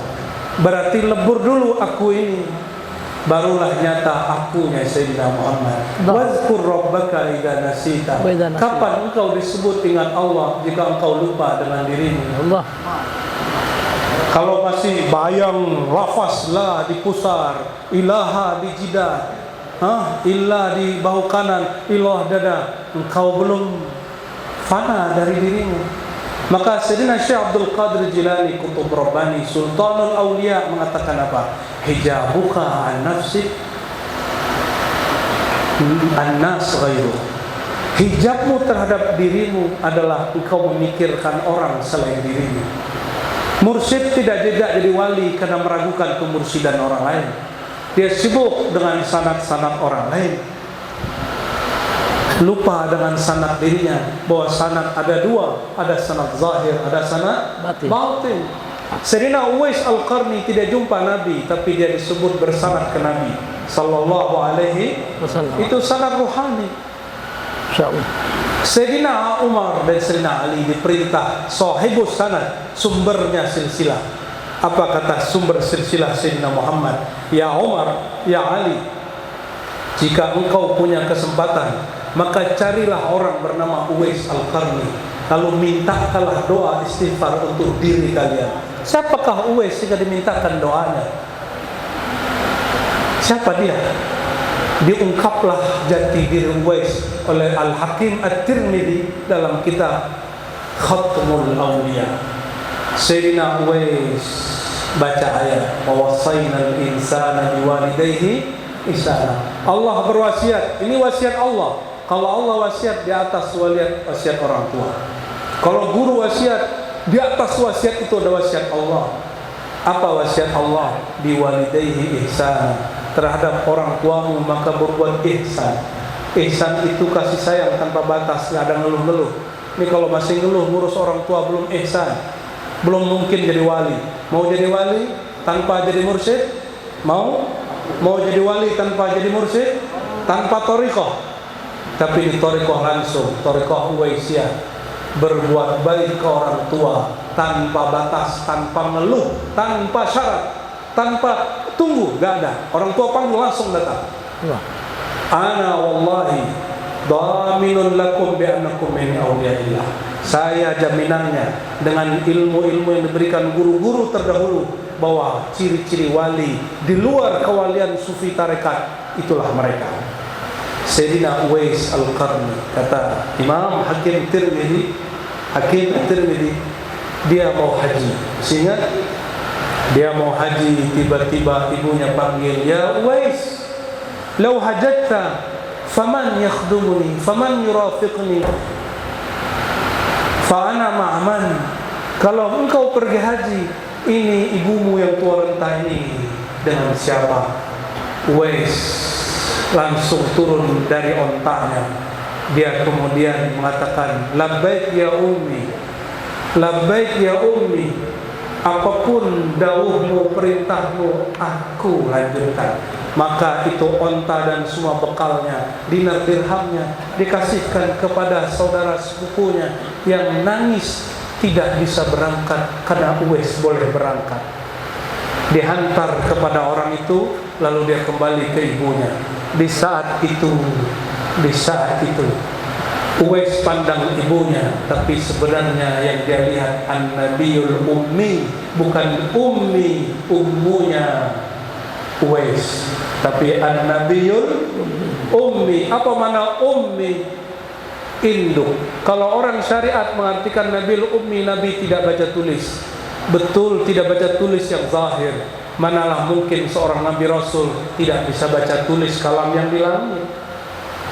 Berarti lebur dulu aku ini, barulah nyata akunya Sayyidina Muhammad. Wazkur rabbaka idza nasita. Kapan engkau disebut dengan Allah jika engkau lupa dengan dirimu? Allah. Kalau masih bayang lafaz la di pusar, ilaha di jidat, illa di bahu kanan, ilah dada, engkau belum fana dari dirimu. Maka Sayyidina Syekh Abdul Qadir Jilani Qutub Rabbani Sultanul Auliya mengatakan apa? Hijabuka an nafsik an-nas ghairu. Hijabmu terhadap dirimu adalah engkau memikirkan orang selain dirimu. Mursyid tidak jadi wali karena meragukan kemursidan orang lain. Dia sibuk dengan sanad-sanad orang lain, lupa dengan sanad dirinya, bahwa sanad ada dua, ada sanad zahir, ada sanad batin. Sayyidina Uwais Al-Qarni tidak jumpa Nabi, tapi dia disebut bersanad ke Nabi sallallahu alaihi wasallam. Itu sanad ruhani. Insyaallah. Sayyidina Umar dan Sayyidina Ali diperintah sahibus sanad, sumbernya silsilah. Apa kata sumber silsilah Sayyidina Muhammad? Ya Umar, ya Ali, jika engkau punya kesempatan, maka carilah orang bernama Uwais Al-Qarni, lalu mintakanlah doa istighfar untuk diri kalian. Siapakah Uwais jika dimintakan doanya? Siapa dia? Diungkaplah jati diri Uwais oleh Al-Hakim At-Tirmidzi dalam kitab Khatmul Awliya. Sayyidina Uwais baca ayat, "Wawasainal insana biwalidayhi ihsana." Allah berwasiat, ini wasiat Allah. Kalau Allah wasiat, di atas wasiat orang tua. Kalau guru wasiat, di atas wasiat itu ada wasiat Allah. Apa wasiat Allah? Biwalidayhi ihsana. Terhadap orang tuamu maka berbuat ihsan. Ihsan itu kasih sayang tanpa batas, tidak ada ngeluh-ngeluh. Ini kalau masih ngeluh ngurus orang tua belum ihsan, belum mungkin jadi wali. Mau jadi wali tanpa jadi mursyid? Mau jadi wali tanpa jadi mursyid? Tanpa thariqah, tapi di thariqah langsung, thariqah Uwaisiyah. Berbuat baik ke orang tua tanpa batas, tanpa ngeluh, tanpa syarat, tanpa tunggu, gak ada. Orang tua panggil langsung datang. Ana wallahi dhaminun lakum bi annakum min awliyaillah. Saya jaminannya dengan ilmu-ilmu yang diberikan guru-guru terdahulu, bahwa ciri-ciri wali di luar kewalian sufi tarekat itulah mereka. Sayyidina Uwais Al-Qarni, kata Imam Hakim Tirmidzi, dia mau haji. Sehingga dia mau haji, tiba-tiba ibunya panggil, "Ya Uwais, law hajjata faman yakhdumuni, faman yurafiqni, fa ana ma'man." Kalau engkau pergi haji, ini ibumu yang tua renta ini dengan siapa? Uwais langsung turun dari ontanya. Dia kemudian mengatakan, "Labbaik ya ummi, labbaik ya ummi." apapun dawuhmu, perintahmu, aku lanjutkan. Maka itu onta dan semua bekalnya, dinar dirhamnya, dikasihkan kepada saudara sepupunya yang nangis tidak bisa berangkat karena Uwais boleh berangkat. Dihantar kepada orang itu, lalu dia kembali ke ibunya. Di saat itu Uwais pandang ibunya, tapi sebenarnya yang dia lihat An-Nabiyul Ummi, bukan Ummi, ummunya Uwais, tapi An-Nabiyul Ummi. Apa mana Ummi? Induk. Kalau orang syariat mengartikan Nabiyul Ummi, Nabi tidak baca tulis. Betul, tidak baca tulis yang zahir. Manalah mungkin seorang Nabi Rasul tidak bisa baca tulis kalam yang di langit,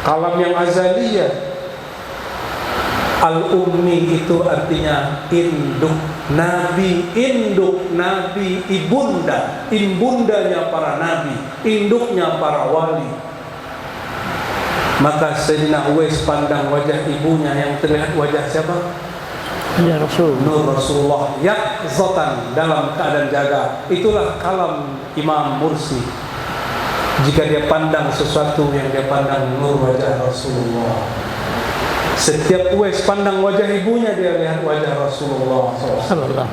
kalam yang azaliyah. Al-Ummi itu artinya induk Nabi, ibunda, ibundanya para nabi, induknya para wali. Maka Sayyidina Uwais pandang wajah ibunya, yang terlihat wajah siapa? Ya Rasul. Nur Rasulullah, yaqzatan, dalam keadaan jaga. Itulah kalam Imam Mursi. Jika dia pandang sesuatu, yang dia pandang nur wajah Rasulullah. Setiap Uwais pandang wajah ibunya, dia lihat wajah Rasulullah SAW.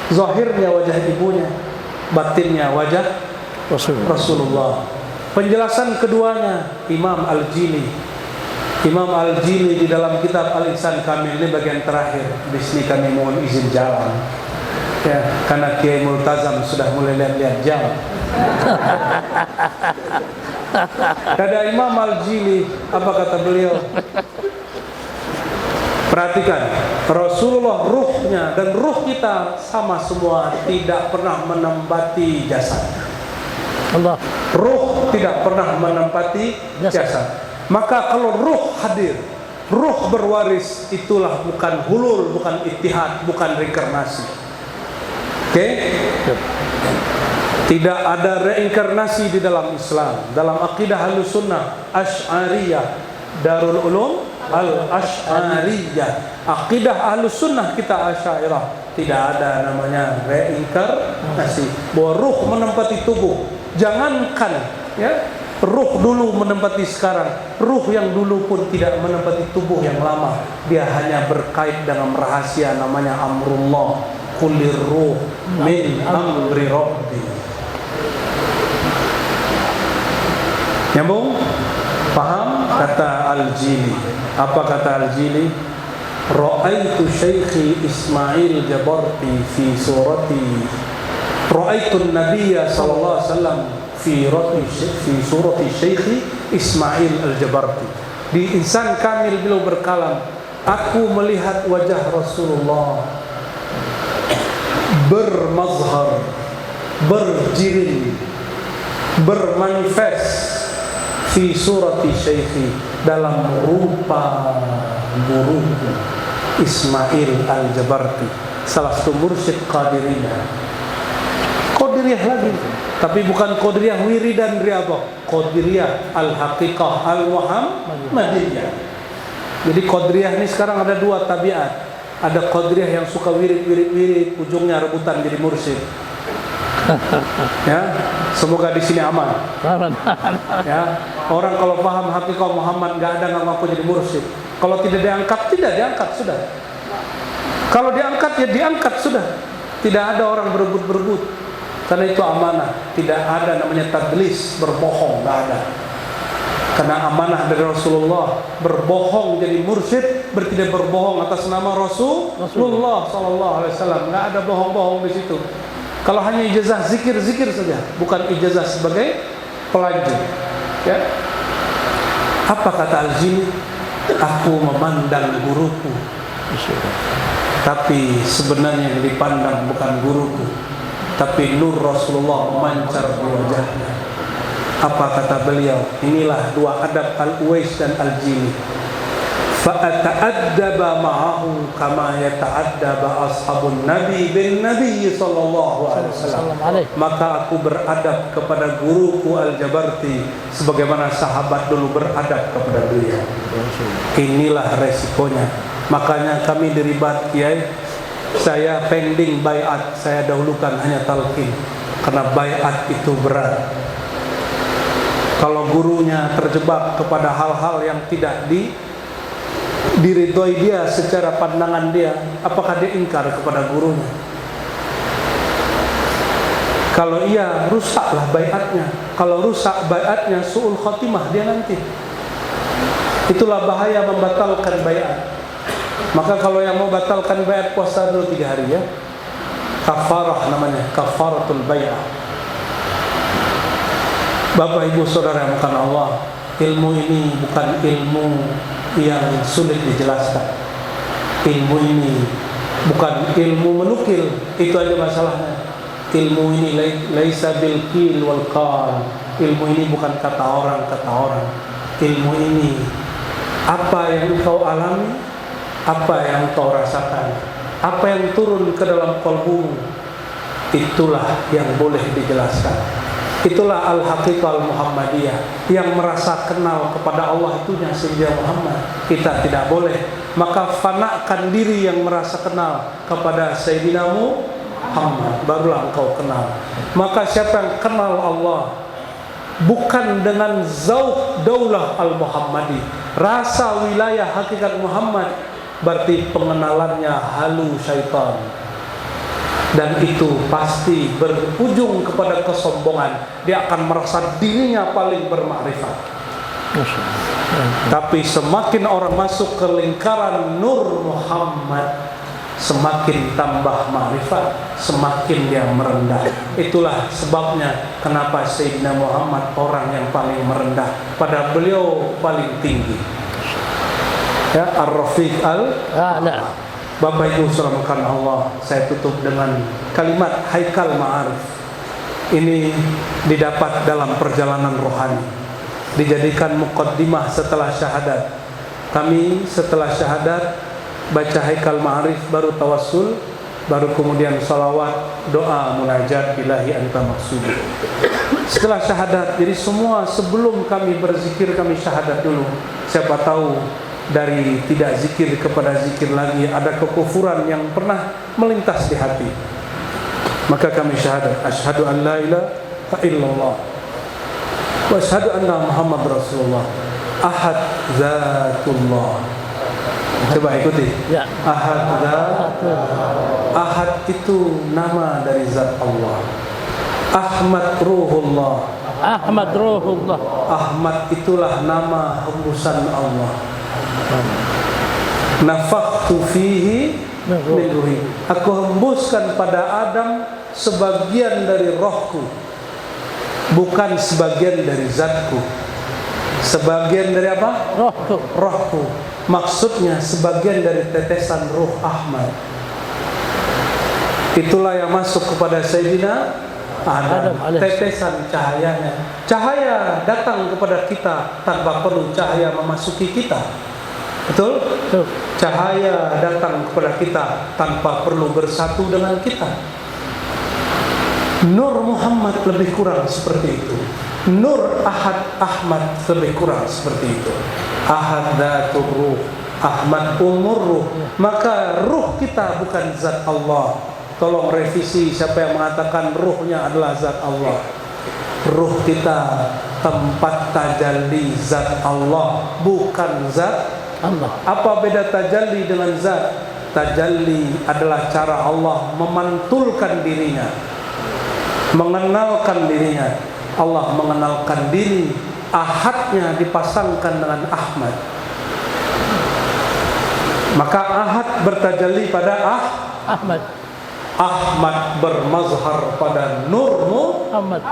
Zahirnya wajah ibunya, batinnya wajah Rasulullah. Penjelasan keduanya Imam Al-Jili. Imam Al-Jili di dalam kitab Al-Ihsan Kamil, ini bagian terakhir. Di sini kami mohon izin jalan, ya, karena Kiai Multazam sudah mulai lihat-lihat jam. Kata Imam Al-Jili, apa kata beliau? Perhatikan, Rasulullah ruhnya dan ruh kita sama semua, tidak pernah menempati jasad. Allah. Ruh tidak pernah menempati jasad. Maka kalau ruh hadir, ruh berwaris, itulah bukan hulul, bukan ittihad, bukan reinkarnasi. Oke? Tidak ada reinkarnasi di dalam Islam. Dalam akidah Ahlussunnah Asy'ariyah, Darul Ulum Al-Asy'ariyah, akidah Ahlussunnah kita Asy'ariyah, tidak ada namanya reinkarnasi, bahwa ruh menempati tubuh. Jangankan ya, ruh dulu menempati sekarang, ruh yang dulu pun tidak menempati tubuh yang lama. Dia hanya berkait dengan rahasia namanya amrullah, kulir ruh min amri rabbi. Nyambung? Paham? Kata Al-Jili. Apa kata Al-Jili? Ra'aitu Syekhi Ismail Jabarti fi surati, Ra'aitu Nabiya sallallahu alaihi wasallam fi surati Syekhi Ismail Al-Jabarti. Di Ihsan Kamil beliau berkalam, aku melihat wajah Rasulullah bermazhar, berjirim, bermanifest fi surati syekhi, dalam rupa guruku Ismail Al-Jabarti, salah satu mursyid Qadiriyah. Qadiriyah lagi, tapi bukan Qadiriyah wiridan riyadhah, Qadiriyah Al-Haqiqah Al-Muhammadiyah. Jadi Qadiriyah ini sekarang ada dua tabiat. Ada Qadiriyah yang suka wirid, ujungnya rebutan jadi mursyid. Ya, semoga di sini aman. Ya, orang kalau paham hakikat Muhammad nggak ada nggak mampu jadi mursyid. Kalau tidak diangkat sudah. Kalau diangkat ya diangkat sudah. Tidak ada orang berebut, karena itu amanah. Tidak ada namanya tadlis, berbohong, nggak ada. Karena amanah dari Rasulullah, berbohong jadi mursyid berarti dia berbohong atas nama Rasulullah Sallallahu Alaihi Wasallam. Nggak ada bohong-bohong di situ. Kalau hanya ijazah zikir saja, bukan ijazah sebagai pelanjut. Ya. Apa kata Al-Jili? Aku memandang guruku, tapi sebenarnya yang dipandang bukan guruku, tapi nur Rasulullah memancar di wajahnya. Apa kata beliau? Inilah dua adab Al-Uwais dan Al-Jili. Fa'ata'addaba ma'ahu kama yata'addaba ashabun Nabi bin Nabi sallallahu alaihi wasallam. Maka aku beradab kepada guruku Al-Jabarti sebagaimana sahabat dulu beradab kepada beliau. Inilah resikonya. Makanya kami diribat, Kiai, saya pending bayat, saya dahulukan hanya talqin karena bayat itu berat. Kalau gurunya terjebak kepada hal-hal yang tidak diridhoi dia secara pandangan dia, apakah dia ingkar kepada gurunya? Kalau iya, rusaklah bayatnya. Kalau rusak bayatnya, su'ul khotimah dia nanti. Itulah bahaya membatalkan bayat. Maka kalau yang mau batalkan bayat, puasa dulu 3 hari ya. Kafarah namanya, kafaratul bayat. Bapak ibu saudara yang bukan Allah, ilmu ini bukan ilmu yang sulit dijelaskan. Ilmu ini bukan ilmu menukil, itu aja masalahnya. Ilmu ini laisa bil qil wal qal. Ilmu ini bukan kata orang. Ilmu ini apa yang kau alami, apa yang kau rasakan, apa yang turun ke dalam kalbumu, itulah yang boleh dijelaskan. Itulah al-haqiqah al-Muhammadiyah. Yang merasa kenal kepada Allah itunya Sayyidina Muhammad. Kita tidak boleh. Maka fanakan diri yang merasa kenal kepada Sayyidina Muhammad, barulah engkau kenal. Maka siapa yang kenal Allah bukan dengan zauq daulah al-Muhammadi, rasa wilayah hakikat Muhammad, berarti pengenalannya halu syaitan. Dan itu pasti berujung kepada kesombongan. Dia akan merasa dirinya paling bermakrifat. Tapi semakin orang masuk ke lingkaran Nur Muhammad, semakin tambah makrifat, semakin dia merendah. Itulah sebabnya kenapa Sayyidina Muhammad orang yang paling merendah, padahal beliau paling tinggi. Ya, Ar-Rafiq al-A'la. Bapak Ibu saudara Allah, saya tutup dengan kalimat Haikal Ma'arif. Ini didapat dalam perjalanan rohani, dijadikan muqaddimah setelah syahadat. Kami setelah syahadat baca Haikal Ma'arif, baru tawassul, baru kemudian salawat, doa, munajat, ilahi anta maksudi. Setelah syahadat, jadi semua sebelum kami berzikir kami syahadat dulu. Siapa tahu dari tidak zikir kepada zikir lagi ada kekufuran yang pernah melintas di hati. Maka kami syahadat, asyhadu an la ilaha illallah wa asyhadu anna Muhammad Rasulullah. Ahad zatullah. Coba ikuti ya. Ahad zatullah. Ahad itu nama dari zat Allah. Ahmad ruhullah. Ahmad ruhullah. Ahmad itulah nama hembusan Allah. Nafakhtu fihi min ruhi. Aku hembuskan pada Adam sebagian dari rohku, bukan sebagian dari zatku. Sebagian dari apa? Rohku. Rohku. Maksudnya sebagian dari tetesan ruh Ahmad. Itulah yang masuk kepada Sayyidina Adam, tetesan cahayanya. Cahaya datang kepada kita tanpa perlu cahaya memasuki kita. Betul? Betul. Cahaya datang kepada kita tanpa perlu bersatu dengan kita. Nur Muhammad lebih kurang seperti itu. Nur Ahad Ahmad lebih kurang seperti itu. Ahad Datul Ruh, Ahmad Umur Ruh. Maka ruh kita bukan zat Allah. Tolong revisi siapa yang mengatakan ruhnya adalah zat Allah. Ruh kita tempat tajalli zat Allah, bukan zat Allah. Apa beda tajalli dengan zat? Tajalli adalah cara Allah memantulkan dirinya, mengenalkan dirinya. Allah mengenalkan diri, ahadnya dipasangkan dengan Ahmad. Maka ahad bertajalli pada Ahmad. Ahmad bermazhar pada Nur Muhammad.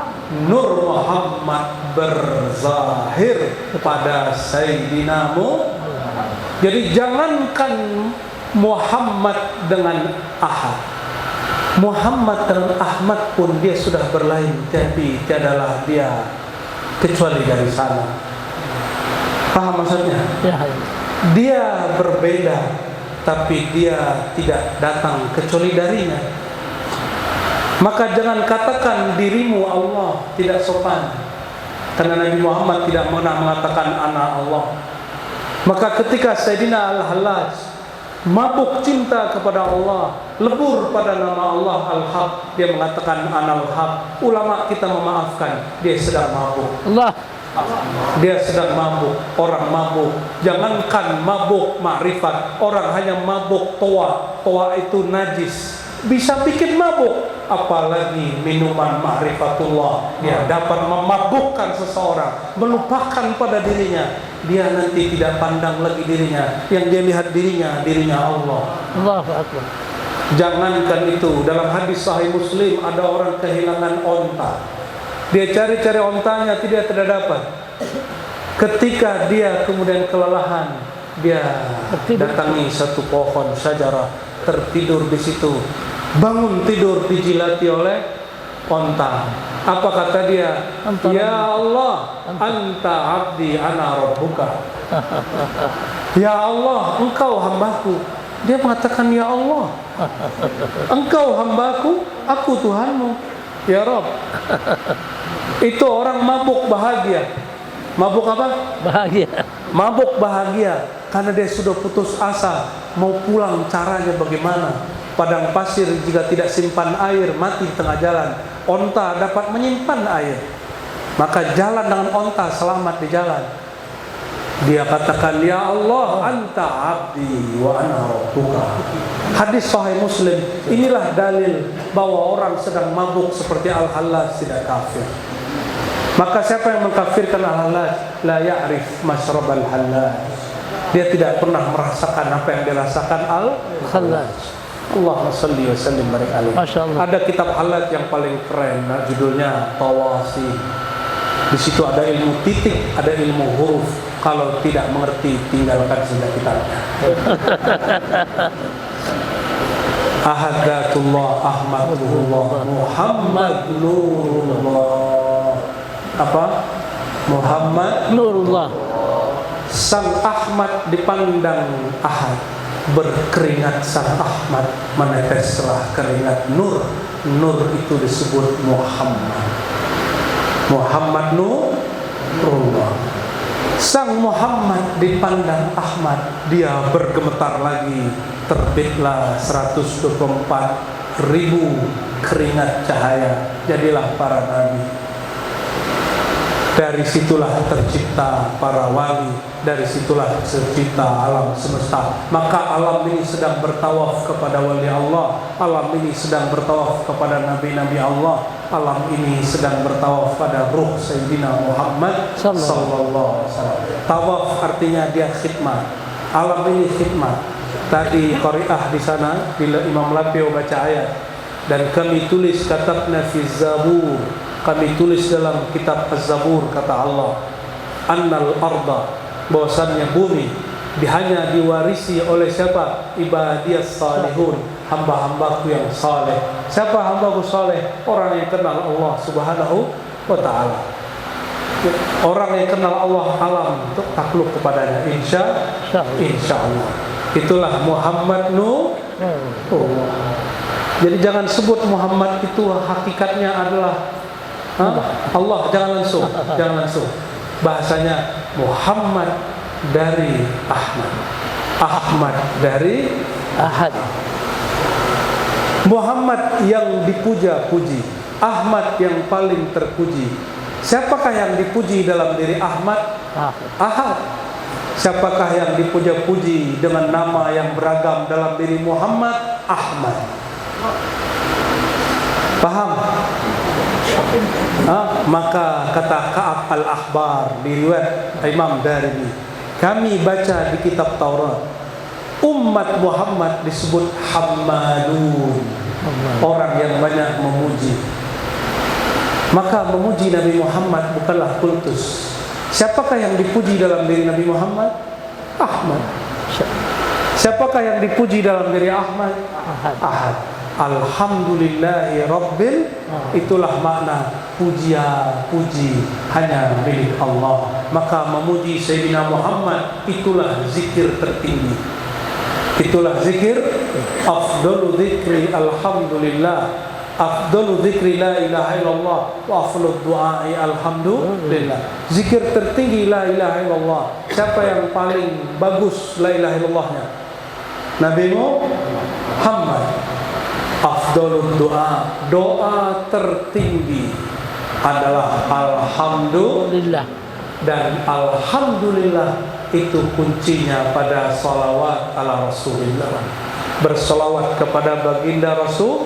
Nur Muhammad berzahir pada Sayyidina Muhammad. Jadi jangankan Muhammad dengan Ahad, Muhammad dengan Ahmad pun dia sudah berlain, tapi tiadalah dia kecuali dari sana. Paham maksudnya? Ya. Dia berbeda, tapi dia tidak datang kecuali darinya. Maka jangan katakan dirimu Allah, tidak sopan. Karena Nabi Muhammad tidak pernah mengatakan ana Allah. Maka ketika Sayyidina Al-Hallaj mabuk cinta kepada Allah, lebur pada nama Allah Al-Haq. Dia mengatakan Anal Haq. Ulama kita memaafkan, dia sedang mabuk. Allah. Dia sedang mabuk. Orang mabuk, jangankan mabuk ma'rifat, orang hanya mabuk toa. Toa itu najis, bisa bikin mabuk. Apalagi minuman ma'rifatullah, dia dapat memabukkan seseorang, melupakan pada dirinya. Dia nanti tidak pandang lagi dirinya, yang dia lihat dirinya Allah. Allahu Akbar. Jangankan itu, dalam hadis Sahih Muslim ada orang kehilangan onta. Dia cari-cari ontanya, tidak dapat. Ketika dia kemudian kelelahan, dia datangi satu pohon sajarah, tertidur di situ. Bangun tidur dijilati oleh onta. Apa kata dia? Ya Allah, anta abdi ana rabbuka. Ya Allah, engkau hambaku. Dia mengatakan ya Allah, engkau hambaku, aku Tuhanmu. Ya Rabb. Itu orang mabuk bahagia. Mabuk apa? Bahagia. Mabuk bahagia karena dia sudah putus asa, mau pulang, caranya bagaimana? Padang pasir jika tidak simpan air, mati di tengah jalan. Onta dapat menyimpan air, maka jalan dengan onta, selamat di jalan. Dia katakan, ya Allah, anta abdi wa ana rabbuka. Hadis Sahih Muslim. Inilah dalil bahwa orang sedang mabuk seperti Al-Hallaj tidak kafir. Maka siapa yang mengkafirkan Al-Hallaj, la ya'rif masyrab Al-Hallaj. Dia tidak pernah merasakan apa yang dirasakan Al-Hallaj. Allahumma salli wa sallim barik alaihi. Masya Allah. Ada kitab Hallaj yang paling keren, judulnya Tawasi. Di situ ada ilmu titik, ada ilmu huruf. Kalau tidak mengerti, tinggalkan saja kitabnya. Ahadatullah, Ahmadullah, Muhammad Nurullah. Apa? Muhammad Nurullah. Sang Ahmad dipandang Ahad, berkeringat sang Ahmad, meneteslah keringat Nur. Nur itu disebut Muhammad. Muhammad Nurullah. Sang Muhammad dipandang Ahmad, dia bergemetar lagi. Terbitlah 124.000 keringat cahaya. Jadilah para nabi. Dari situlah tercipta para wali, dari situlah tercipta alam semesta. Maka alam ini sedang bertawaf kepada wali Allah, alam ini sedang bertawaf kepada nabi-nabi Allah, alam ini sedang bertawaf pada ruh Sayyidina Muhammad sallallahu alaihi wasallam. Tawaf artinya dia khidmat. Alam ini khidmat. Tadi qari'ah di sana bila Imam Lapio baca ayat, dan kami tulis katabna fi Zabur, kami tulis dalam kitab Az-Zabur, kata Allah, annal arda, bahwasannya bumi hanya diwarisi oleh siapa? Ibadiyas salihun, hamba-hambaku yang saleh. Siapa hambaku saleh? Orang yang kenal Allah Subhanahu wa ta'ala. Orang yang kenal Allah, alam untuk takluk kepadanya, insya Allah. Itulah Muhammad Nurullah. Jadi jangan sebut Muhammad itu hakikatnya adalah Allah, jangan langsung. Bahasanya Muhammad dari Ahmad, Ahmad dari Ahad. Muhammad yang dipuja-puji, Ahmad yang paling terpuji. Siapakah yang dipuji dalam diri Ahmad? Ahad. Siapakah yang dipuja-puji dengan nama yang beragam dalam diri Muhammad? Ahmad. Paham? Maka kata Ka'ab al-Akhbar di riwayat Imam Darimi, kami baca di kitab Taurat, umat Muhammad disebut hammalun, orang yang banyak memuji. Maka memuji Nabi Muhammad bukanlah kultus. Siapakah yang dipuji dalam diri Nabi Muhammad? Ahmad. Siapakah yang dipuji dalam diri Ahmad? Ahad. Alhamdulillahi Rabbil, itulah makna puji hanya milik Allah. Maka memuji Sayyidina Muhammad itulah zikir tertinggi. Itulah zikir. Afdalu dzikri alhamdulillah, afdalu dzikri la ilaha illallah, wa afdalu du'ai alhamdulillah. Zikir tertinggi la ilaha illallah. Siapa yang paling bagus la ilaha illallahnya? Nabi Muhammad. Afdalud doa tertinggi adalah alhamdulillah, dan alhamdulillah itu kuncinya pada salawat ala Rasulillah, bersalawat kepada baginda Rasul.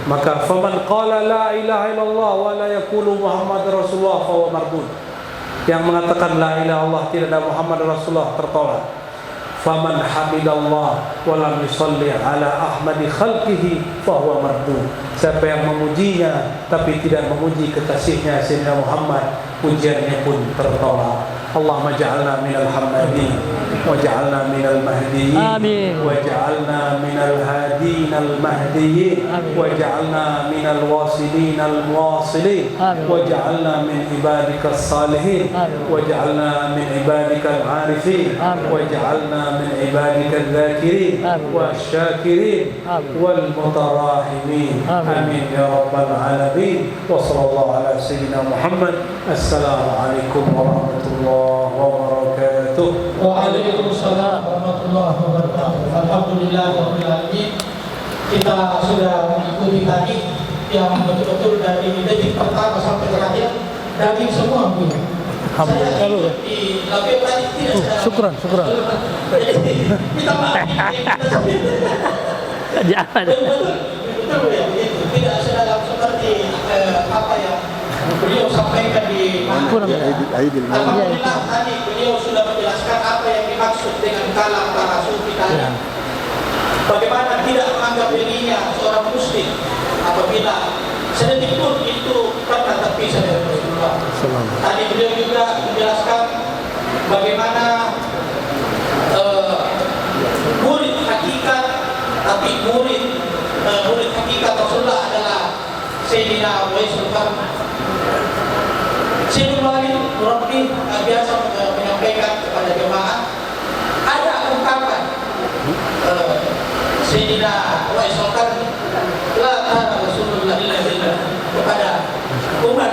Maka faman qala la ilaha illallah wa la yaqulu Muhammad Rasulullah fa huwa mardud. Yang mengatakan la ilaha illallah, tidak ada Muhammad Rasulullah, tertolak. Faman hamidallah wa lam yusalli ala ahmadi khalqihi fa huwa mardud. Siapa yang memujinya tapi tidak memuji kekasihnya Sayyidina Muhammad, pujiannya pun tertolak. Allahumma ja'alna minal hamdin waj'alna minal mahdiyin, amin, waj'alna minal hadin al mahdiyin, waj'alna minal wasilin al muwasilin, waj'alna min ibadika salihin, waj'alna min ibadika al arifin, waj'alna min ibadika al dhakirin wasyakirin wal mutarahimin. Amin ya rabbal alamin. Wa sallallahu ala sayyidina Muhammad. Assalamualaikum warahmatullahi wabarakatuh. Waalaikumsalam warahmatullahi wabarakatuh. Alhamdulillahirabbil alamin. Kita sudah mengikuti tadi yang betul-betul dari detik pertama sampai terakhir, daging semua Bu. Alhamdulillah. Syukran. Kita maaf. Jangan. Betul ya, begitu. Tidak sedalam seperti apa yang beliau sampaikan di Alhamdulillah tadi beliau sudah menjelaskan apa yang dimaksud dengan kalam para sufi tadi. Bagaimana tidak menganggap dirinya seorang muslim apabila sedetik pun itu pernah terpisah dari Rasulullah. Tadi beliau juga menjelaskan bagaimana murid hakikat, tapi murid hakikat Rasulullah adalah Sayyidina Uwaisul Qarni. Syekh Walid Murabbi biasa menyampaikan kepada jemaah, ada ungkapan Sayyidina Uwaisul Qarni, la tara Rasulullah illa billah, kepada umat.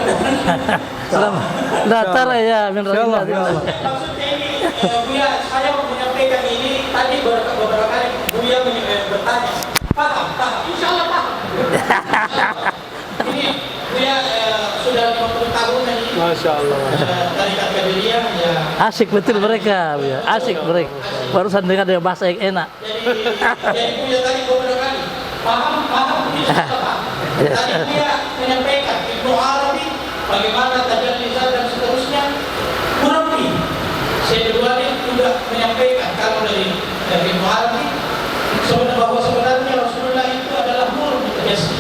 La tara ya min Rasulullah. Maksudnya ini Buya, saya menyampaikan ini tadi beberapa kali Buya bertanya, paham? Insyaallah paham. Ini Buya sudah 50 tahun ini. Masya Allah. Tarikat Qadiriyah ya. Asik betul mereka, ya. Asik mereka. Barusan dengar dengan bahasa yang enak. Jadi Buya tadi beberapa kali paham, insyaallah paham. Tadi Buya menyampaikan Ibnu Arabi bagaimana tajalli dan seterusnya. Murabbi Syekh Walid juga menyampaikan kalau dari Ibnu Arabi sebenarnya Rasulullah itu adalah nur tajalli.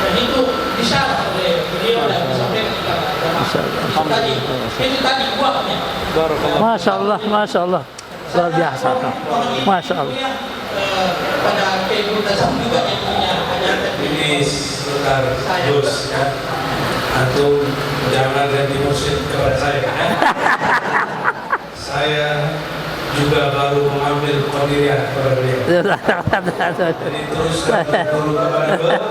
Dan itu disyarah oleh beliau dan disampaikan kepada tadi. Itu tadi buahnya. Masya Allah. Luar biasa. Masya Allah. Pada kehidupan juga yang punya hajat Ini sebentar Gus ya. Antum jangan ganti musik kepada saya. Saya juga baru mengambil Qadiriyah kepada beliau. Jadi teruskan dulu kepada beliau.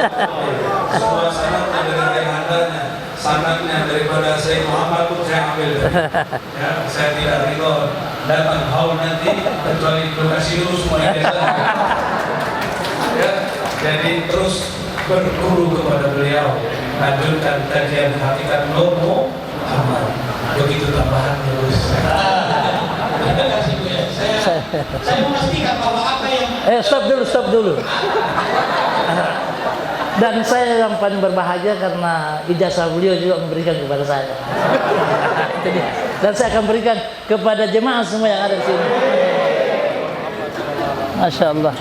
Semua sanatnya dari ayahandanya, sanatnya daripada Sayyid Muhammad pun saya ambil. Ya, saya tidak ridho datang haul nanti kecuali lokasi dulu semuanya desa. Ya, jadi terus berguru kepada beliau, lanjutkan kajian hakikat Nur Muhammad. Begitu tambahannya Gus. Terima kasih Bu ya. Saya memastikan bahwa apa yang Stop dulu. Dan saya yang paling berbahagia karena ijazah beliau juga memberikan kepada saya. Itu dia. Dan saya akan berikan kepada jemaah semua yang ada di sini. Masya Allah.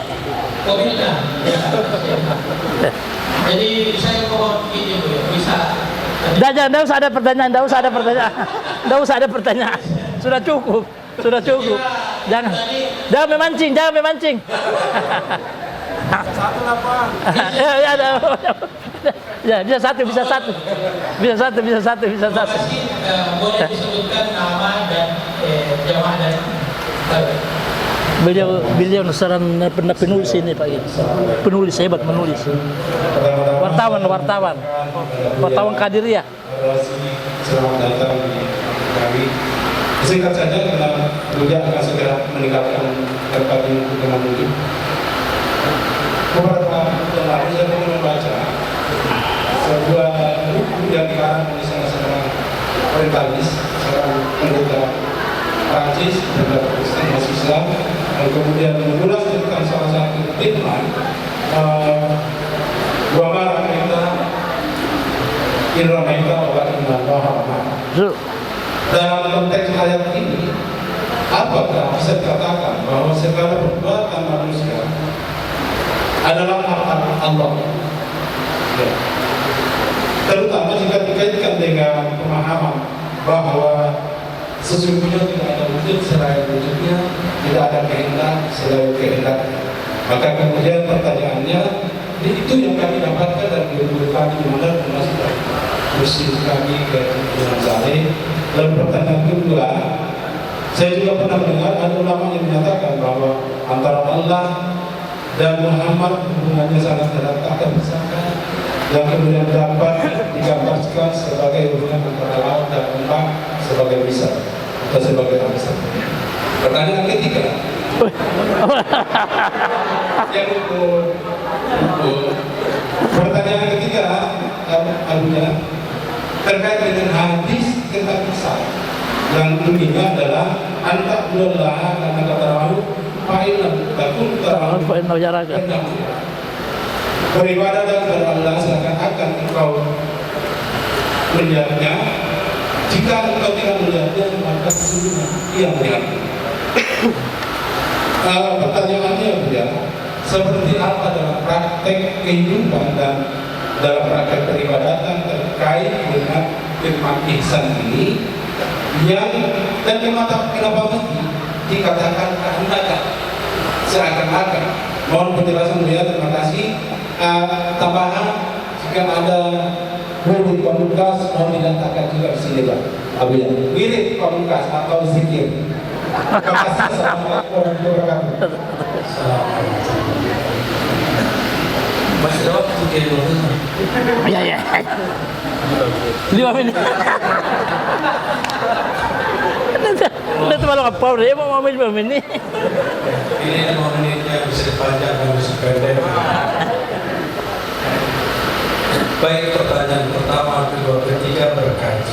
Jadi saya mohon ini Bu ya, bisa. Tidak usah ada pertanyaan. Sudah cukup. Jangan memancing. Satu apa? Ya, bisa satu. Bisa satu. Boleh disebutkan nama dan jamaah dan Beliau seorang penulis ini Pak. Penulis hebat menulis. Wartawan Qadiriyah. Selamat datang di kami. Singkat saja karena Buya akan segera meninggalkan terpadu dengan mungkin. Beberapa yang lalu saya pernah membaca sebuah buku yang dikarang oleh salah seorang orientalis, seorang pendeta Prancis, pendeta Kristen masih Islam, dan kemudian mengulas tentang salah satu firman wa ma ra'aita in ra'aita walakinna Allaha ra'aita. Dalam konteks ayat ini, apakah bisa dikatakan bahwa segala perbuatan manusia adalah hak Allah? Ya. Terutama jika dikaitkan dengan pemahaman bahwa sesungguhnya tidak ada wujud selain wujudnya, tidak ada kehendak selain kehendaknya. Maka kemudian pertanyaannya, itu yang kami dapatkan dari guru kami di mana masih kursi kami ke Imam Saleh. Lalu pertanyaan kedua, saya juga pernah mendengar ada ulama yang menyatakan bahwa antara Allah dan Muhammad hubungannya sangat erat, tak bersama, yang kemudian dapat digambarkan sebagai hubungan antara laut dan ombak sebagai misal atau sebagai misal. Pertanyaan ketiga, yang pertanyaan ketiga alunya terkait dengan hadis tentang misal yang bunyinya adalah antak dolah karena kata Rasul fa'ilan takun terakhir beribadah dan berdoa seakan-akan engkau melihatnya. Jika engkau tidak melihatnya, maka sesungguhnya ia melihatnya. Pertanyaannya ya, seperti apa dalam praktek kehidupan dan dalam praktek peribadatan terkait dengan firman ihsan ini yang dan kenapa mesti dikatakan kehendakan seakan-akan? Mohon penjelasan beliau, terima kasih. Tambahan jika ada wirid pamungkas mohon diletakkan juga di sini Pak Abuya. Wirid pamungkas atau zikir. Terima kasih. Assalamualaikum warahmatullahi wabarakatuh. Masih ada waktu dia dulu. Ya. 5 menit. Udah terlalu apa dia mau 5 menit. Ini 5 menitnya bisa dipanjangkan, bisa pendek. Baik, pertanyaan pertama, kedua, ketiga berkait.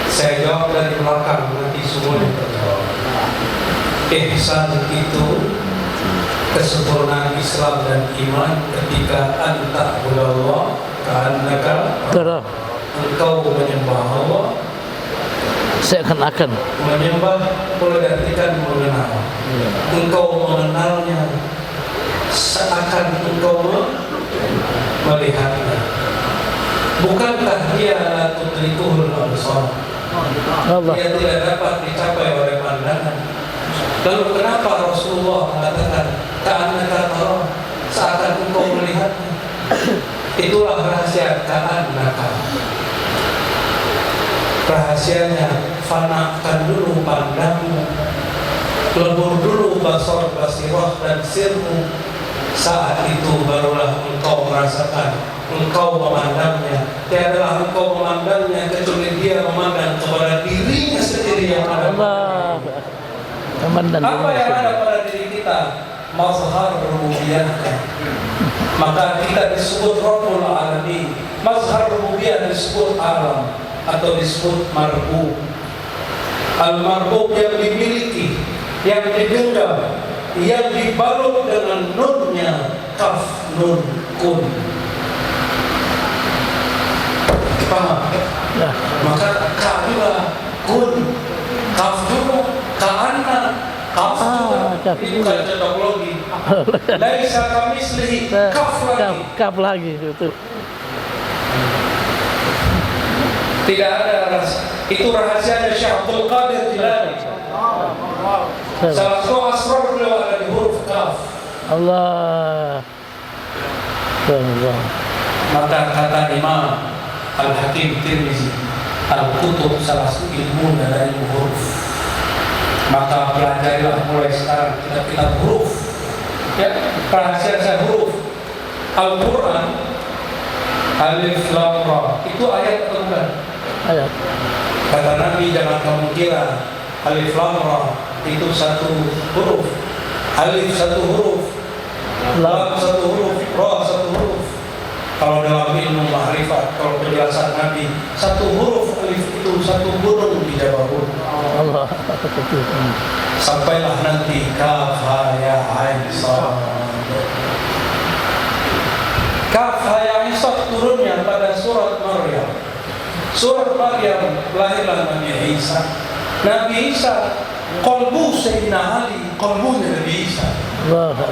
Saya jawab dari belakang, nanti semuanya terjawab. Ihsan itu kesempurnaan Islam dan iman ketika anta budallah ka'annaka engkau menyembah Allah. Saya akan menyembah boleh diartikan mengenal. Engkau mengenalnya seakan engkau melihatnya. Bukankah dia la tudrikuhul absar? Dia tidak dapat dicapai oleh pandangan. Lalu kenapa Rasulullah mengatakan ka'annaka tara, seakan engkau melihatnya? Itulah rahasia ka'annaka. Rahasianya fanakan dulu pandangmu, lebur dulu basar basirah dan sirmu. Saat itu barulah engkau merasakan, engkau memandangnya. Tiadalah engkau memandangnya kecuali dia memandang kepada dirinya sendiri yang ada. Apa yang ada pada diri kita? Mazhar rububiyah. Maka kita disebut Rabbul Alamin. Mazhar rububiyah disebut alam atau disebut marbub. Al-marbub yang dimiliki, yang digenggam, yang dibalut dengan nunnya, kaf nun kun. Paham? Ya. Maka kafilah kun, kaf juga, ka'anna, kaf juga. Ini bukan cocok logi. Laisa kamislihi, kaf lagi. Kaf lagi itu. Tidak ada itu rahasianya Syekh Abdul Qadir Jilani. Salah satu asrar beliau ada di huruf kaf. Allah. Maka kata Imam Al-Hakim Tirmizi, Al-Kutub salah satu ilmu dari huruf. Maka pelajarilah mulai sekarang kitab huruf. Ya, rahasia saya huruf. Al-Quran Alif Lam Ra itu ayat atau bukan? Ayat. Kata Nabi, jangan kamu kira Alif Lam Ra itu satu huruf, alif satu huruf, lam satu huruf, ra satu huruf. Kalau dalam ilmu ma'rifat, kalau penjelasan Nabi, satu huruf alif itu satu gunung di Jawa. Allah. Sampailah nanti kaf ha ya ain sad. Kaf ha ya ain sad turunnya pada surat Maryam. Surat Maryam lahirlah Nabi Isa. Nabi Isa qalbu Sayyidina Ali, qalbunya Nabi Isa. Allah.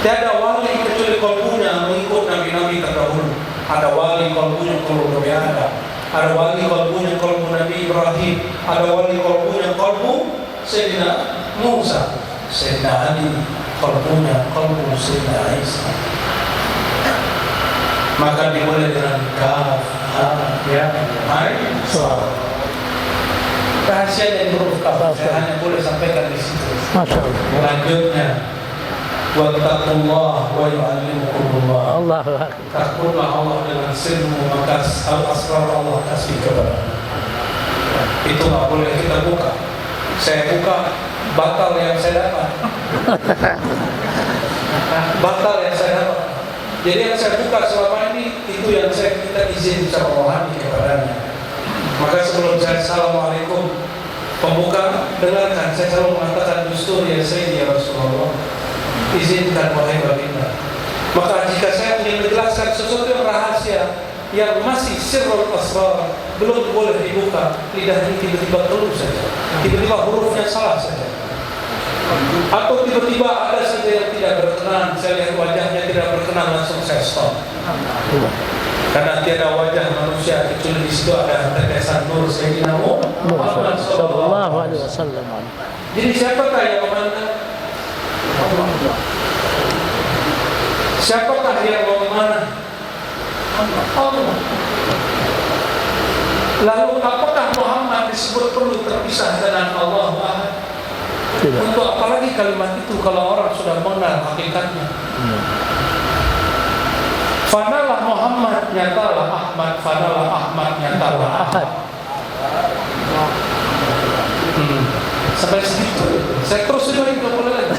Tiada wali kecuali kalbunya mengikut nabi-nabi terdahulu. Ada wali kalbunya kalbu Nabi Adam, ada wali kalbunya kalbu Nabi Ibrahim, ada wali kalbunya kalbu Sayyidina Musa. Sayyidina Ali kalbunya kalbu Sayyidina Isa. Maka dimulai dengan kaf ha ya ain sad. Rahasia dari huruf kaf saya hanya boleh sampaikan di situ. Masya Allah. Lanjutnya wattaqullah wa yu'allimukumullah. Allahu Akbar. Takutlah Allah dengan sirmu, maka al-asrar Allah kasih kepada. Itu nggak boleh kita buka. Saya buka, batal yang saya dapat. Batal yang saya dapat. Jadi yang saya buka selama ini itu yang saya minta izin sama rohani kepadanya. Maka sebelum saya assalamualaikum pembuka, dengarkan saya selalu mengatakan dustur ya Sayyidi ya Rasulullah, izinkan wahai baginda. Maka jika saya ingin menjelaskan sesuatu yang rahasia yang masih sirrul asrar, belum boleh dibuka, lidah ini tiba-tiba keluh saja, tiba-tiba hurufnya salah saja, atau tiba-tiba ada saja yang tidak berkenan, saya lihat wajahnya tidak berkenan, langsung saya stop. Karena tiada wajah manusia kecuali di situ ada tetesan nur Sayyidina Muhammad Sallallahu alaihi wasallam. Jadi siapakah yang memandang? Allah. Siapakah yang memanah? Allah. Lalu apakah Muhammad disebut perlu terpisah dengan Allah? Tidak. Untuk apalagi kalimat itu kalau orang sudah mengenal hakikatnya. Fanalah Muhammad, nyatalah Ahmad. Fanalah Ahmad, nyatalah Ahad. Sampai segitu. Saya terus sudah itu boleh.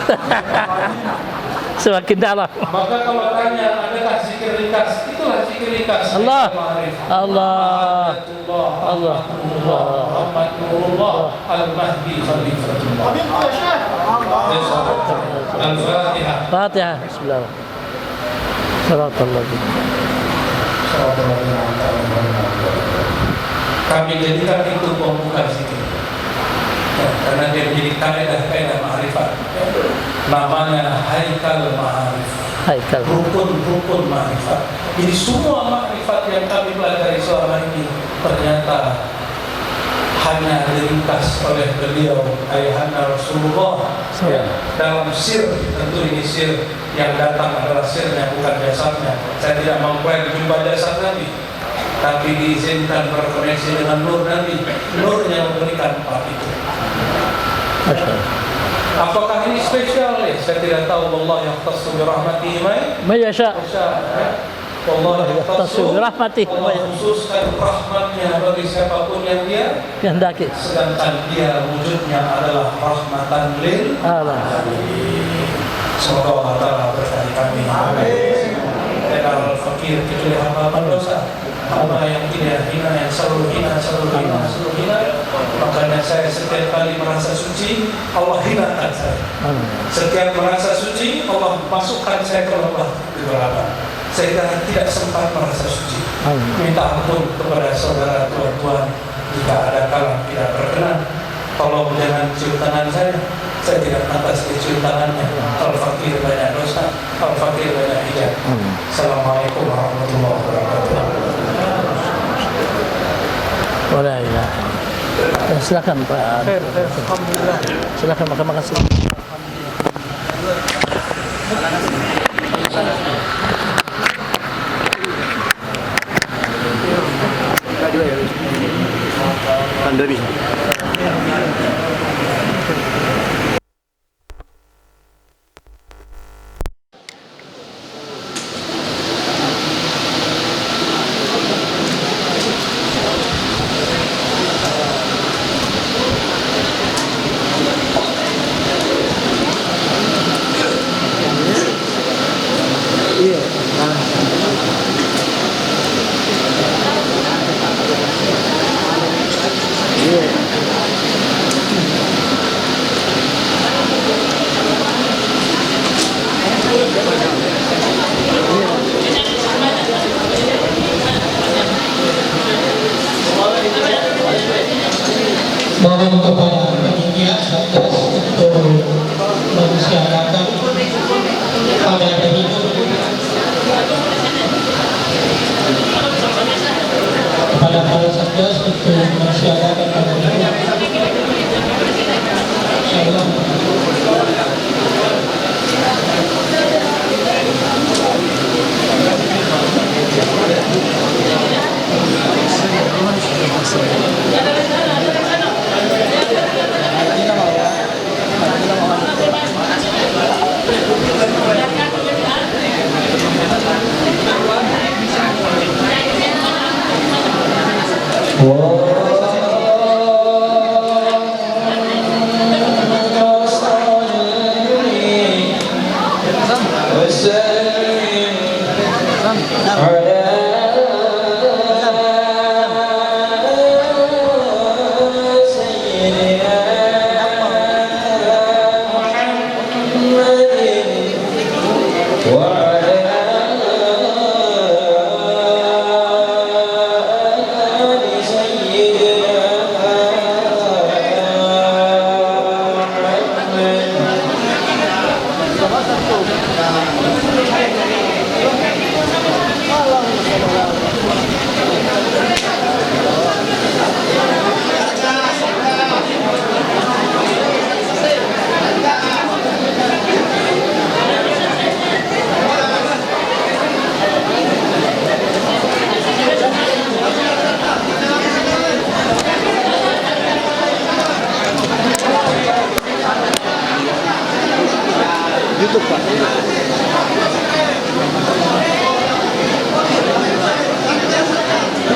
Semakin dalam. Maka kalau tanya adakah zikir ringkas, itulah zikir ringkas. Allah. Allah. Allah. Muhammad Nurullah Al-Mahdi Khalifatullah. Al-Fatihah. Fatihah. Bismillah. Salatallah. Kami jadikan itu pembuka zikir. Karena dia menjadi kaidah ma'rifat. Namanya Haikal Ma'arif. Haikal. Rukun ma'rifat. Jadi semua ma'rifat yang kami pelajari selama ini ternyata hanya diringkas oleh beliau ayahanda Rasulullah. Ya, dalam sir, tentu ini sir yang datang adalah sirnya, bukan jasadnya. Saya tidak mengklaim jumpa jasad Nabi, tapi diizinkan berkoneksi dengan nur Nabi. Nurnya memberikan empat itu. Apakah ini spesial? Saya tidak tahu. Allah yang tasu birahmatihi may yasha. Allah yang tasu birahmatihi. Allah khususkan rahmatnya bagi siapapun yang dia kehendaki. Sedangkan dia wujudnya adalah rahmatan lil alamin. Semoga Allah Ta'ala berkati kami. Amin. Tidak fakir kecuali hamba dosa. Hamba yang tidak hina, yang selalu hina. Makanya saya setiap kali merasa suci, Allah hinakan saya. Setiap merasa suci, Allah masukkan saya ke lembah kegelapan, sehingga tidak sempat merasa suci. Minta ampun kepada saudara tuan-tuan jika ada kalam tidak berkenan. Tolong jangan cium tangan saya tidak pantas cium tangannya. Al-Fakir banyak dosa, Al-Fakir banyak hijab. Assalamualaikum warahmatullahi wabarakatuh. Wala ilaha. Silakan Pak. Alhamdulillah. Silakan makan sedikit. Pandemi. Mohon kepada panitia Satgas untuk mensiagakan pada hari ini kepada para Satgas untuk mensiagakan pada hari ini. Insyaallah. YouTube Pak.